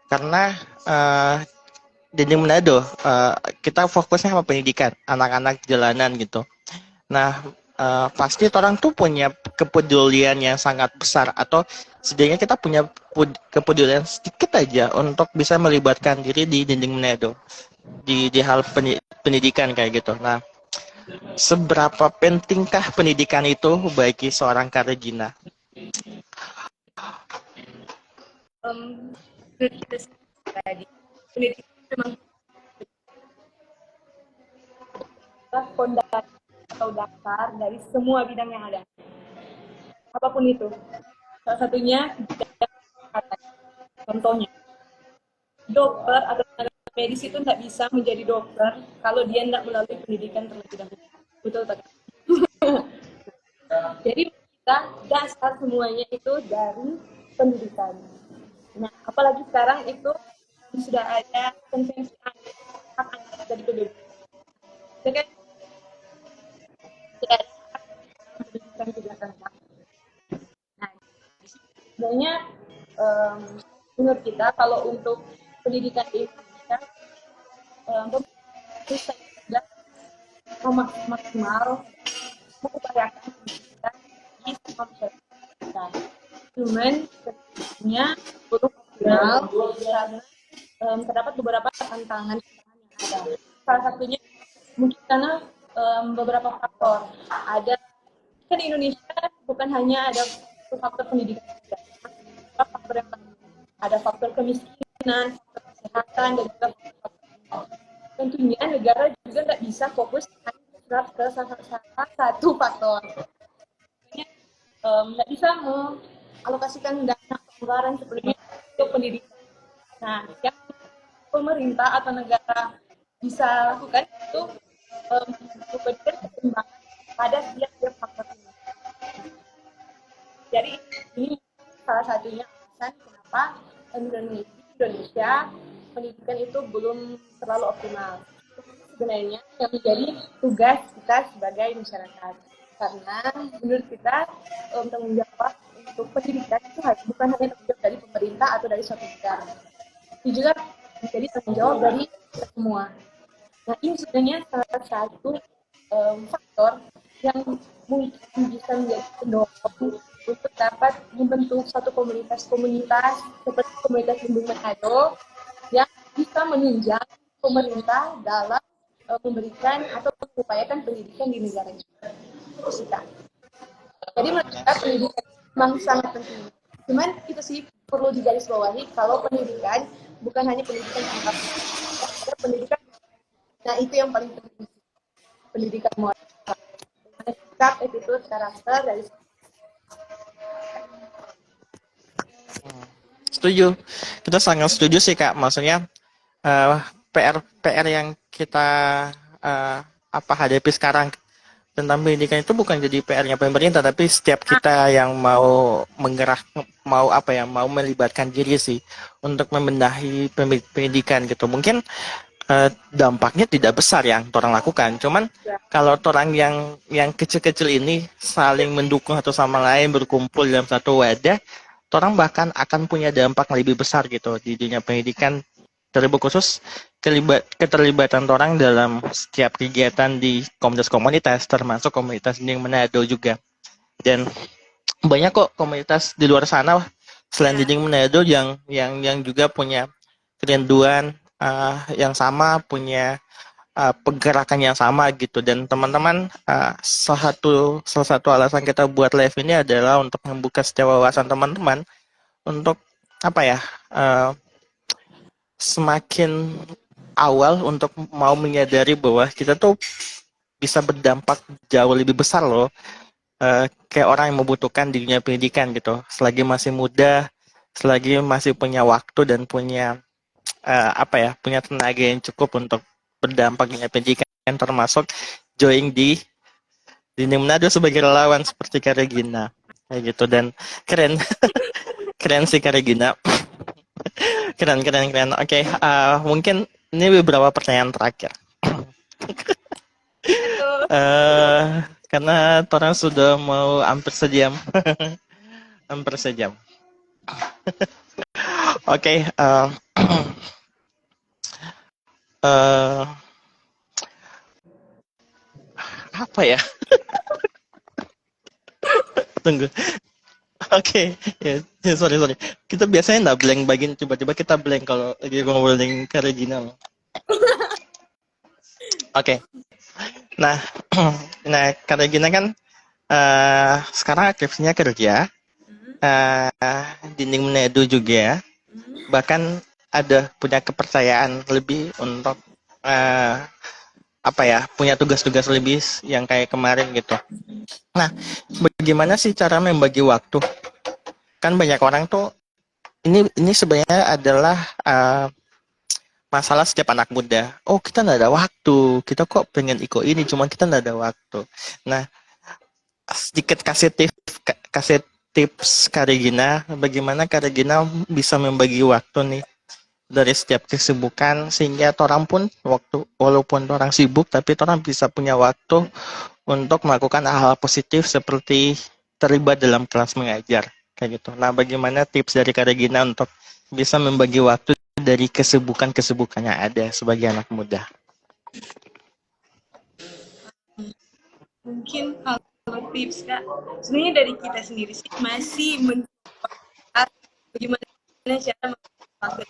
Karena di Manado kita fokusnya sama pendidikan anak-anak jalanan gitu. Nah, pasti orang tuh punya kepedulian yang sangat besar atau setidaknya kita punya kepedulian sedikit aja untuk bisa melibatkan diri di dinding Manado di hal pendidikan kayak gitu. Nah, seberapa pentingkah pendidikan itu bagi seorang Kak Regina? Menurut kita tadi pendidikan memang fondasi atau dasar dari semua bidang yang ada, apapun itu. Salah satunya contohnya dokter atau tenaga medis itu nggak bisa menjadi dokter kalau dia nggak melalui pendidikan terlebih dahulu. Betul tak? Jadi kita dasar semuanya itu dari pendidikan. Nah, apalagi sekarang itu sudah ada konvensi hak anak dari PBB. Itu kan sudah ada pendidikan juga tentang. Nah, sebenarnya menurut kita kalau untuk pendidikan di Indonesia pemerintah sudah maksimal mengupayakan pendidikan di semua masyarakat kita. Cuman sebenarnya belum optimal karena terdapat beberapa tantangan yang ada. Salah satunya mungkin karena beberapa faktor. Ada kan di Indonesia bukan hanya ada faktor pendidikan, ada faktor yang lain. Ada faktor kemiskinan, faktor kesehatan, dan juga faktor tentunya negara juga nggak bisa fokus hanya ke salah satu faktor. Nggak bisa mengalokasikan dana anggaran sepenuhnya untuk pendidikan. Nah, yang pemerintah atau negara bisa lakukan itu memberikan keseimbangan pada setiap faktor ini. Jadi ini salah satunya alasan kenapa Indonesia pendidikan itu belum terlalu optimal. Sebenarnya yang menjadi tugas kita sebagai masyarakat. Karena menurut kita tanggung jawab untuk pendidikan itu bukan hanya tanggung jawab dari pemerintah atau dari suatu negara. Itu juga menjadi tanggung jawab dari kita semua. Nah, ini sebenarnya salah satu faktor yang mungkin bisa menjadi pendorong untuk dapat membentuk suatu komunitas seperti komunitas Lindung Manado yang bisa menunjang pemerintah dalam memberikan atau mengupayakan pendidikan di negara kita. Jadi menurut kita pendidikan memang sangat penting. Cuman itu sih perlu digarisbawahi kalau pendidikan bukan hanya pendidikan angkat, ada pendidikan. Nah, itu yang paling penting. Pendidikan moral, sikap, attitude, karakter dari. Setuju, kita sangat setuju sih Kak. Maksudnya PR yang kita hadapi sekarang tentang pendidikan itu bukan jadi PR-nya pemerintah, tapi setiap kita yang mau mau melibatkan diri sih untuk membenahi pendidikan gitu. Mungkin dampaknya tidak besar yang orang lakukan, cuman kalau orang yang kecil-kecil ini saling mendukung atau sama lain berkumpul dalam satu wadah, orang bahkan akan punya dampak lebih besar gitu di dunia pendidikan, terlebih khusus keterlibatan orang dalam setiap kegiatan di komunitas-komunitas, termasuk komunitas Dinding Manado juga. Dan banyak kok komunitas di luar sana selain Dinding Manado yang juga punya kerinduan yang sama, punya pergerakan yang sama gitu. Dan teman-teman, salah satu alasan kita buat live ini adalah untuk membuka setiap wawasan teman-teman untuk semakin awal untuk mau menyadari bahwa kita tuh bisa berdampak jauh lebih besar loh, kayak orang yang membutuhkan di dunia pendidikan gitu. Selagi masih muda, selagi masih punya waktu dan punya punya tenaga yang cukup untuk berdampak di dunia pendidikan, termasuk join di dinding Manado sebagai relawan seperti Kak Regina kayak gitu. Dan keren. Keren sih Kak Regina. Keren, keren, keren. Oke, mungkin ini beberapa pertanyaan terakhir. Aduh. eh karena orang sudah mau hampir sejam. Hampir sejam. Oke, eh, apa ya? Tunggu. Oke, ya, ya, sorry, sorry. Kita biasanya nggak blank bagian, tiba-tiba kita blank kalau lagi ngobrolin Kak Regina loh. Oke, nah, nah Kak Regina kan sekarang aktifnya kerja, Hmm, dinding Menedu juga, hmm. bahkan ada punya kepercayaan lebih untuk eh, apa ya, punya tugas-tugas lebih yang kayak kemarin gitu. Nah, bagaimana sih cara membagi waktu? Kan banyak orang tuh ini sebenarnya adalah masalah setiap anak muda. Oh, kita nggak ada waktu. Kita kok pengen ikut ini, cuma kita nggak ada waktu. Nah, sedikit kasih tips Kak Regina, bagaimana Kak Regina bisa membagi waktu nih dari setiap kesibukan sehingga orang pun waktu walaupun orang sibuk tapi orang bisa punya waktu untuk melakukan hal-hal positif seperti terlibat dalam kelas mengajar kayak gitu. Nah, bagaimana tips dari Kak Regina untuk bisa membagi waktu dari kesibukan-kesibukan yang ada sebagai anak muda? Mungkin kalau tips Kak, sebenarnya dari kita sendiri sih masih mencoba bagaimana cara mengatur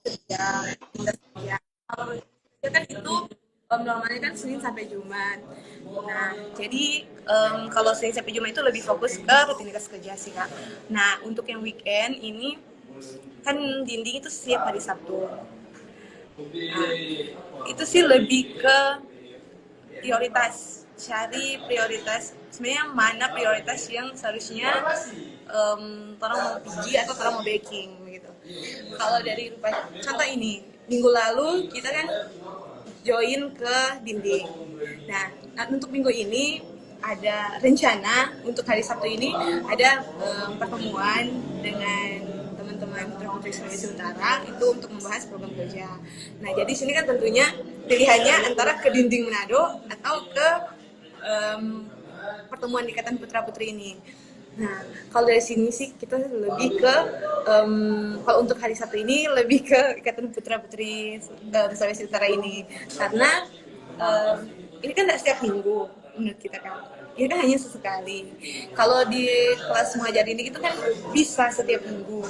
kerja, kita kerja. Kalau kerja kan itu normalnya kan Senin sampai Jumat. Nah, jadi kalau Senin sampai Jumat itu lebih fokus ke rutinitas kerja sih Kak. Nah, untuk yang weekend ini kan dinding itu setiap hari Sabtu. Nah, itu sih lebih ke prioritas, cari prioritas sebenarnya mana prioritas yang seharusnya orang mau pergi atau orang mau baking gitu. Kalau dari contoh ini minggu lalu kita kan join ke dinding. Nah, untuk minggu ini ada rencana untuk hari Sabtu ini ada pertemuan dengan teman-teman Putra Putri Sulawesi Utara itu untuk membahas program kerja. Nah, jadi sini kan tentunya pilihannya antara ke dinding Manado atau ke pertemuan Ikatan Putra Putri ini. Nah, kalau dari sini sih kita lebih ke kalau untuk hari Sabtu ini lebih ke Ikatan Putra Putri Sulawesi Utara ini karena ini kan tidak setiap minggu menurut kita kan. Ini kan hanya sesekali. Kalau di kelas mengajar ini itu kan bisa setiap minggu,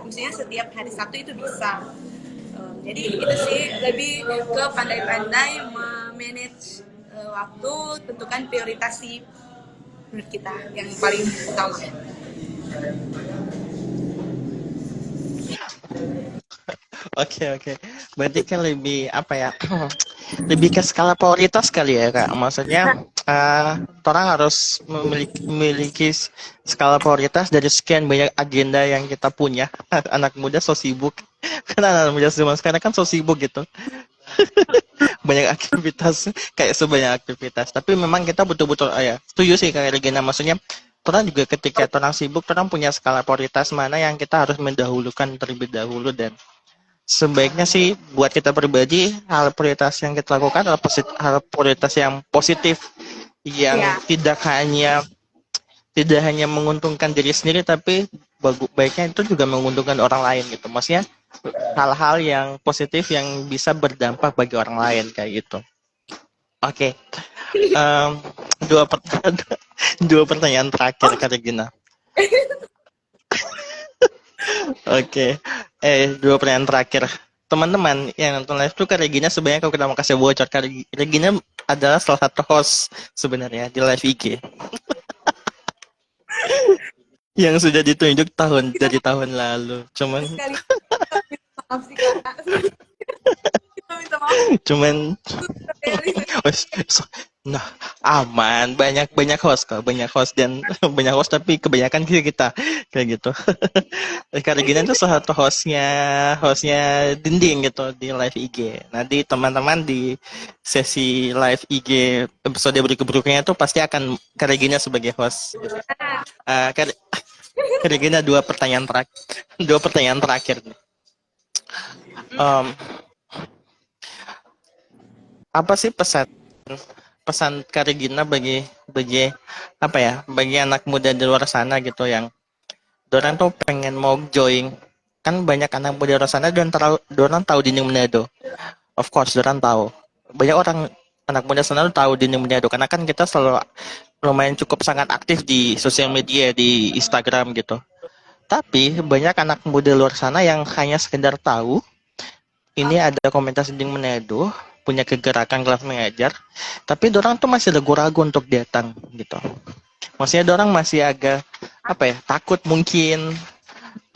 misalnya setiap hari Sabtu itu bisa. Jadi itu sih lebih ke pandai-pandai memanage waktu, tentukan prioritas sih menurut kita yang paling utama. Oke, oke. Berarti kan lebih apa ya? Lebih ke skala prioritas kali ya, Kak. Maksudnya orang harus memiliki skala prioritas dari sekian banyak agenda yang kita punya. Anak muda so sibuk. Karena anak muda zaman sekarang kan so sibuk gitu. Banyak aktivitas, kayak sebanyak aktivitas. Tapi memang kita betul-betul, ya, setuju sih kayak Regina. Maksudnya, orang juga ketika orang sibuk, orang punya skala prioritas mana yang kita harus mendahulukan terlebih dahulu. Dan sebaiknya sih buat kita pribadi, hal prioritas yang kita lakukan adalah hal prioritas yang positif, yang Ya, tidak hanya menguntungkan diri sendiri, tapi baiknya itu juga menguntungkan orang lain gitu. Maksudnya hal-hal yang positif yang bisa berdampak bagi orang lain kayak gitu. Oke, em, dua dua pertanyaan terakhir oh, Kak Regina. Oke, dua pertanyaan terakhir. Teman-teman yang nonton live tuh Kak Regina sebenarnya kalau kita mau kasih bocor, Kak Regina adalah salah satu host sebenarnya di live IG yang sudah ditunjuk kita dari tahun lalu. Cuman sekali maaf sih kak, kita minta maaf cuman realisasi. oh, nah Aman, banyak banyak host kok, banyak host dan banyak host tapi kebanyakan kita kayak gitu. Kak Regina itu salah satu hostnya dinding gitu di live IG. Nanti teman-teman di sesi live IG episode berikutnya itu pasti akan Kak Regina sebagai host gitu. Kak Regina dua pertanyaan terakhir nih. Em, apa sih pesan pesan Kak Regina bagi bagi apa ya bagi anak muda di luar sana gitu yang dorang tuh pengen mau join, kan banyak anak muda di luar sana dorang tahu Dinding Menado, of course dorang tahu, banyak orang anak muda sana tuh tahu Dinding Menado karena kan kita selalu lumayan cukup sangat aktif di sosial media di Instagram gitu. Tapi banyak anak muda luar sana yang hanya sekedar tahu ini ada komunitas Dinding Menado, punya kegerakan kelas mengajar, tapi dorang tuh masih ragu-ragu untuk datang gitu. Maksudnya dorang masih agak apa ya, takut mungkin,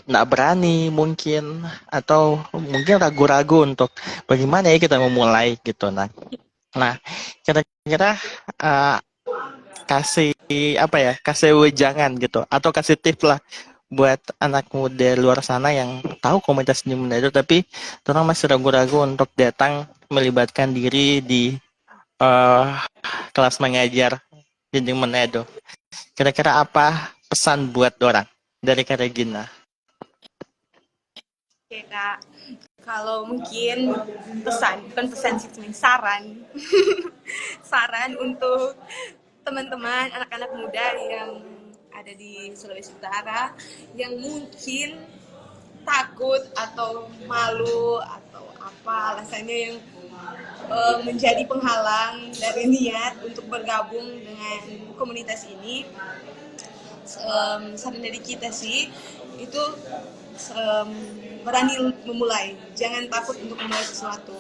nggak berani mungkin, atau mungkin ragu-ragu untuk bagaimana ya kita memulai gitu. Nah, kira-kira uh, kasih apa ya, kasih wejangan gitu, atau kasih tips lah buat anak muda luar sana yang tahu komunitas di Manado tapi orang masih ragu-ragu untuk datang melibatkan diri di uh, kelas mengajar di Manado. Kira-kira apa pesan buat orang dari Kak Regina? Oke Kak, kalau mungkin pesan, bukan pesan sih, cuma saran. Saran untuk teman-teman, anak-anak muda yang ada di Sulawesi Utara, yang mungkin takut atau malu atau apa alasannya yang menjadi penghalang dari niat untuk bergabung dengan komunitas ini. Saran dari kita sih itu berani memulai, jangan takut untuk memulai sesuatu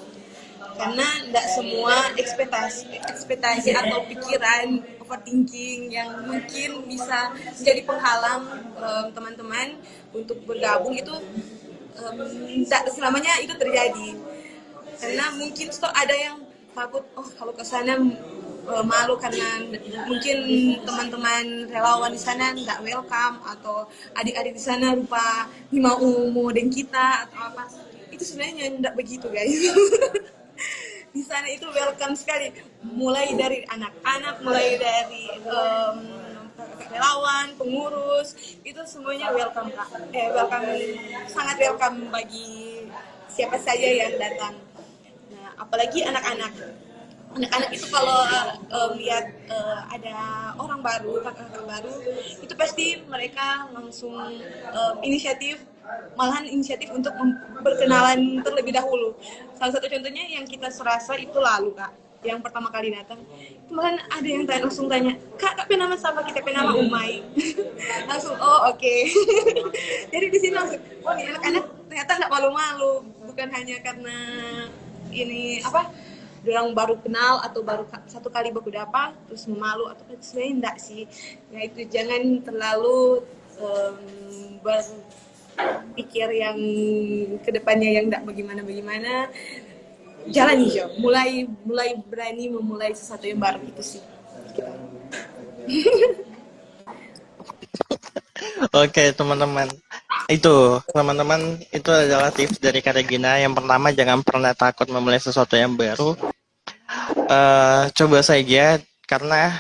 karena tidak semua ekspektasi atau pikiran overthinking yang mungkin bisa menjadi penghalang teman-teman untuk bergabung itu tidak selamanya itu terjadi, karena mungkin ada yang takut kalau ke sana malu karena mungkin teman-teman relawan di sana nggak welcome atau adik-adik di sana lupa ini mau dan kita atau apa, itu sebenarnya nggak begitu guys. Di sana itu welcome sekali, mulai dari anak-anak, mulai dari relawan, pengurus, itu semuanya welcome kak, welcome, sangat welcome bagi siapa saja yang datang. Nah, apalagi anak-anak itu kalau lihat ada orang baru, kakak baru, itu pasti mereka langsung malahan inisiatif untuk berkenalan terlebih dahulu. Salah satu contohnya yang kita serasa itu lalu kak, yang pertama kali datang, itu malahan ada yang langsung tanya, kak nama sama kita, nama Umay. Langsung oke. Jadi di sini langsung, nih anak-anak ternyata nggak malu-malu, bukan hanya karena ini orang baru kenal atau baru satu kali baku dapa terus memalu atau sebenarnya enggak sih. Nah itu jangan terlalu berpikir yang kedepannya yang enggak bagaimana, jalan hijau, mulai berani memulai sesuatu yang baru, itu sih. Oke teman-teman, itu adalah tips dari Kak Regina. Yang pertama, jangan pernah takut memulai sesuatu yang baru. Coba saja, karena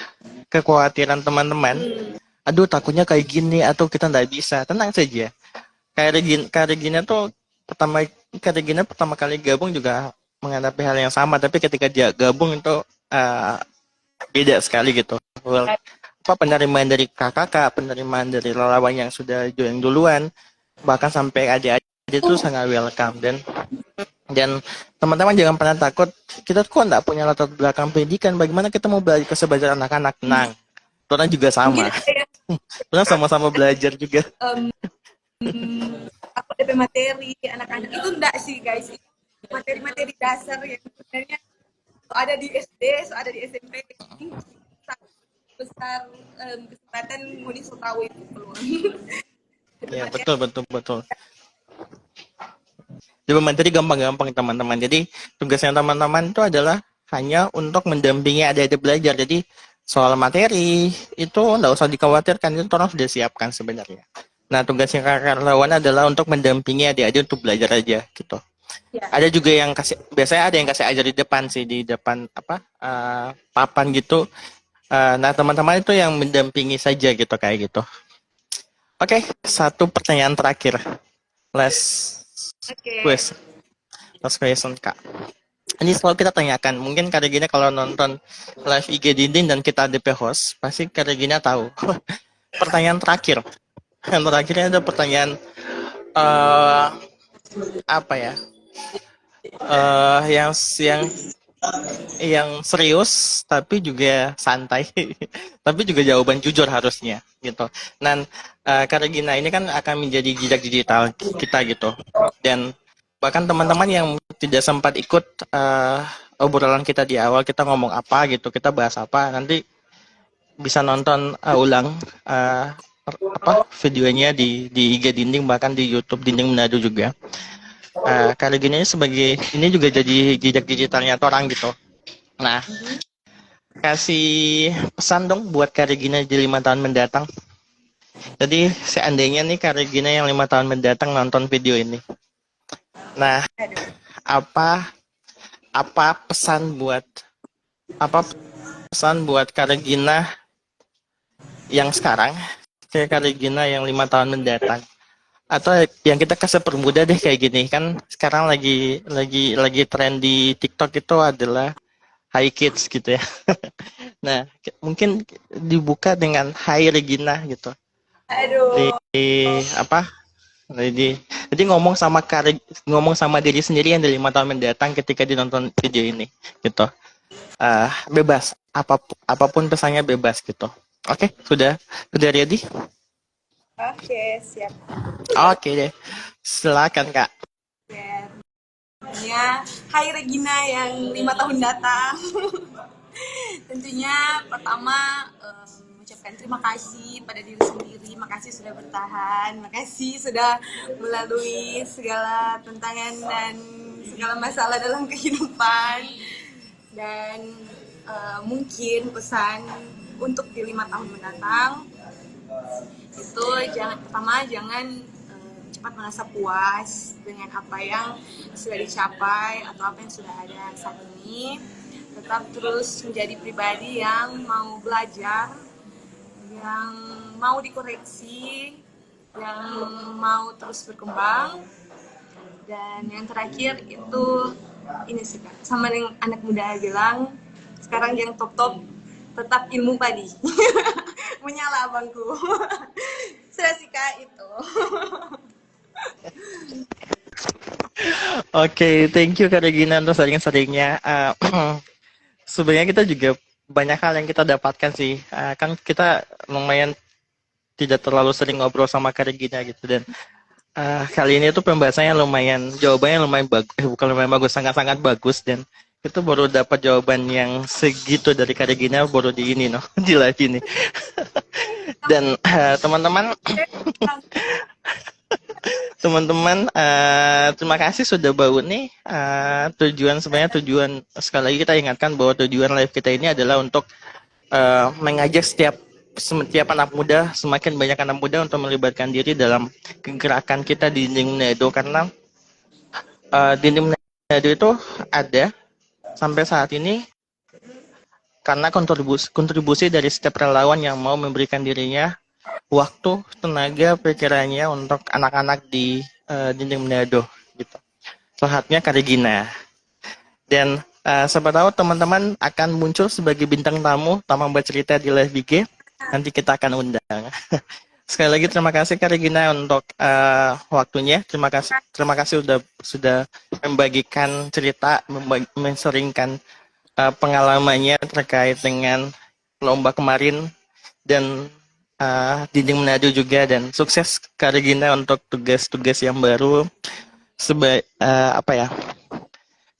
kekhawatiran teman-teman, aduh takutnya kayak gini atau kita nggak bisa, tenang saja. Kak Regina tuh Kak Regina pertama kali gabung juga menghadapi hal yang sama, tapi ketika dia gabung itu beda sekali gitu. Penerimaan dari kakak, penerimaan dari relawan yang sudah join duluan, bahkan sampai adik-adik itu sangat welcome. Dan teman-teman jangan pernah takut, kita kok nggak punya latar belakang pendidikan, bagaimana kita mau belajar ke belajar anak-anak. Tenang, orang juga sama. Orang sama-sama belajar juga. Aku DP materi anak-anak itu enggak sih guys, materi-materi dasar yang sebenarnya ada di SD, ada di SMP, besar kesempatan Muni tahu itu peluang. Ya betul. Jadi materi gampang-gampang teman-teman. Jadi tugasnya teman-teman itu adalah hanya untuk mendampingi adik-adik belajar. Jadi Soal materi itu nggak usah dikhawatirkan, itu orang sudah siapkan sebenarnya. Nah, tugasnya karyawan adalah untuk mendampingi adik-adik untuk belajar aja gitu. Ya. Ada juga yang kasih, biasanya ada yang kasih ajar di depan sih, di depan apa papan gitu. Nah, teman-teman itu yang mendampingi saja gitu kayak gitu. Oke, satu pertanyaan terakhir. Last Oke. question, last question Kak. Ini selalu kita tanyakan, mungkin Kak Regina kalau nonton live IG Dinding dan kita DP host, pasti Kak Regina tahu. Pertanyaan terakhir. Yang terakhirnya ada pertanyaan eh apa ya? Yang serius tapi juga santai. Tapi juga jawaban jujur harusnya gitu. Dan Kak Regina ini kan akan menjadi jejak digital kita gitu. Dan bahkan teman-teman yang tidak sempat ikut obrolan kita di awal, kita ngomong apa gitu, kita bahas apa, nanti bisa nonton ulang videonya di IG Dinding, bahkan di YouTube Dinding Manado juga. Kali gini sebagai ini juga jadi jejak digitalnya orang gitu. Nah, kasih pesan dong buat Kak Regina di 5 tahun mendatang. Jadi seandainya nih Kak Regina yang 5 tahun mendatang nonton video ini. Nah, apa apa pesan buat Kak Regina yang sekarang ke Kak Regina yang 5 tahun mendatang? Atau yang kita kasih permudah deh kayak gini, kan sekarang lagi tren di TikTok itu adalah Hi Kids gitu ya. Nah, mungkin dibuka dengan Hi Regina gitu. Di Aduh. apa? Jadi ngomong sama diri sendiri yang dari 5 tahun mendatang ketika dinonton video ini gitu. Bebas, apapun pesannya bebas gitu. Oke, sudah ready? Oke, siap. Oke deh, silakan Kak. Ya, Hai Regina yang 5 tahun datang. Tentunya pertama mengucapkan terima kasih pada diri sendiri, makasih sudah bertahan, makasih sudah melalui segala tantangan dan segala masalah dalam kehidupan. Dan mungkin pesan untuk di 5 tahun mendatang itu jangan cepat merasa puas dengan apa yang sudah dicapai atau apa yang sudah ada saat ini. Tetap terus menjadi pribadi yang mau belajar, yang mau dikoreksi, yang mau terus berkembang. Dan yang terakhir itu ini sih Kak, sama yang anak muda bilang sekarang yang top tetap ilmu padi. Menyala abangku. Sudah sih Kak itu. Oke, thank you Kak Regina untuk sering-seringnya. Sebenarnya kita juga banyak hal yang kita dapatkan sih. Kan kita lumayan tidak terlalu sering ngobrol sama Kak Regina gitu, dan kali ini tuh pembahasannya jawabannya lumayan bagus, bukan lumayan bagus, sangat-sangat bagus, dan itu baru dapat jawaban yang segitu dari Kak Regina baru di ini di live ini. Dan teman-teman terima kasih sudah bawa nih. Sebenarnya tujuan sekali lagi kita ingatkan bahwa tujuan live kita ini adalah untuk mengajak setiap anak muda, semakin banyak anak muda untuk melibatkan diri dalam gerakan kita di Dinding Manado, karena Dinding Manado itu ada sampai saat ini karena kontribusi dari setiap relawan yang mau memberikan dirinya waktu, tenaga, pikirannya untuk anak-anak di Dinding Manado gitu. Salah Kak Regina. Dan siapa tahu teman-teman akan muncul sebagai bintang tamu bercerita di live IG. Nanti kita akan undang. Sekali lagi terima kasih Kak Regina untuk waktunya. Terima kasih sudah membagikan cerita, menseringkan pengalamannya terkait dengan lomba kemarin dan Dinding Manado juga, dan sukses Kak Regina untuk tugas-tugas yang baru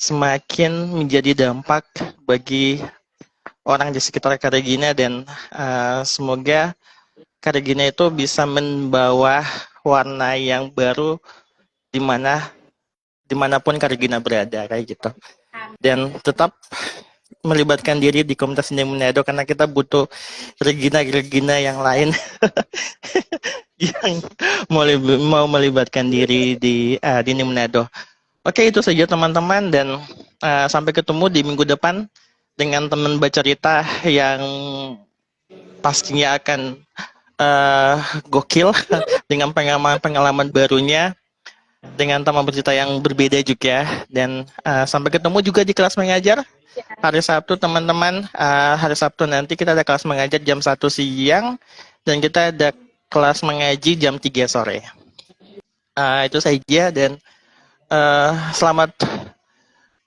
semakin menjadi dampak bagi orang di sekitar Kak Regina, dan semoga Kak Regina itu bisa membawa warna yang baru dimanapun Kak Regina berada kayak gitu. Dan tetap melibatkan diri di komunitas Ninja Manado karena kita butuh Regina yang lain yang mau melibatkan diri di Ninja Manado. Oke, itu saja teman-teman, dan sampai ketemu di minggu depan dengan teman bercerita yang pastinya akan gokil dengan pengalaman barunya, dengan teman bercerita yang berbeda juga. Dan sampai ketemu juga di kelas mengajar hari Sabtu teman-teman. Hari Sabtu nanti kita ada kelas mengajar jam 1 siang dan kita ada kelas mengaji jam 3 sore. Itu saja, dan selamat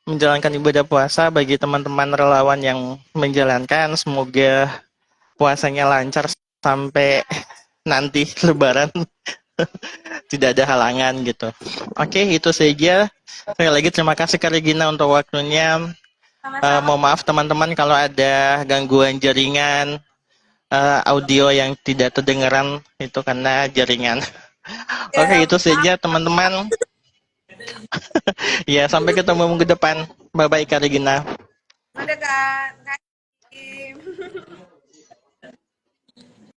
menjalankan ibadah puasa bagi teman-teman relawan yang menjalankan. Semoga puasanya lancar sampai nanti Lebaran. Tidak ada halangan gitu. Oke, itu saja. Sekali lagi terima kasih Kak Regina untuk waktunya. Mohon maaf teman-teman kalau ada gangguan jaringan, audio yang tidak terdengaran, itu karena jaringan. Oke, itu saja teman-teman. Ya, sampai ketemu minggu depan. Bye-bye Kak Regina.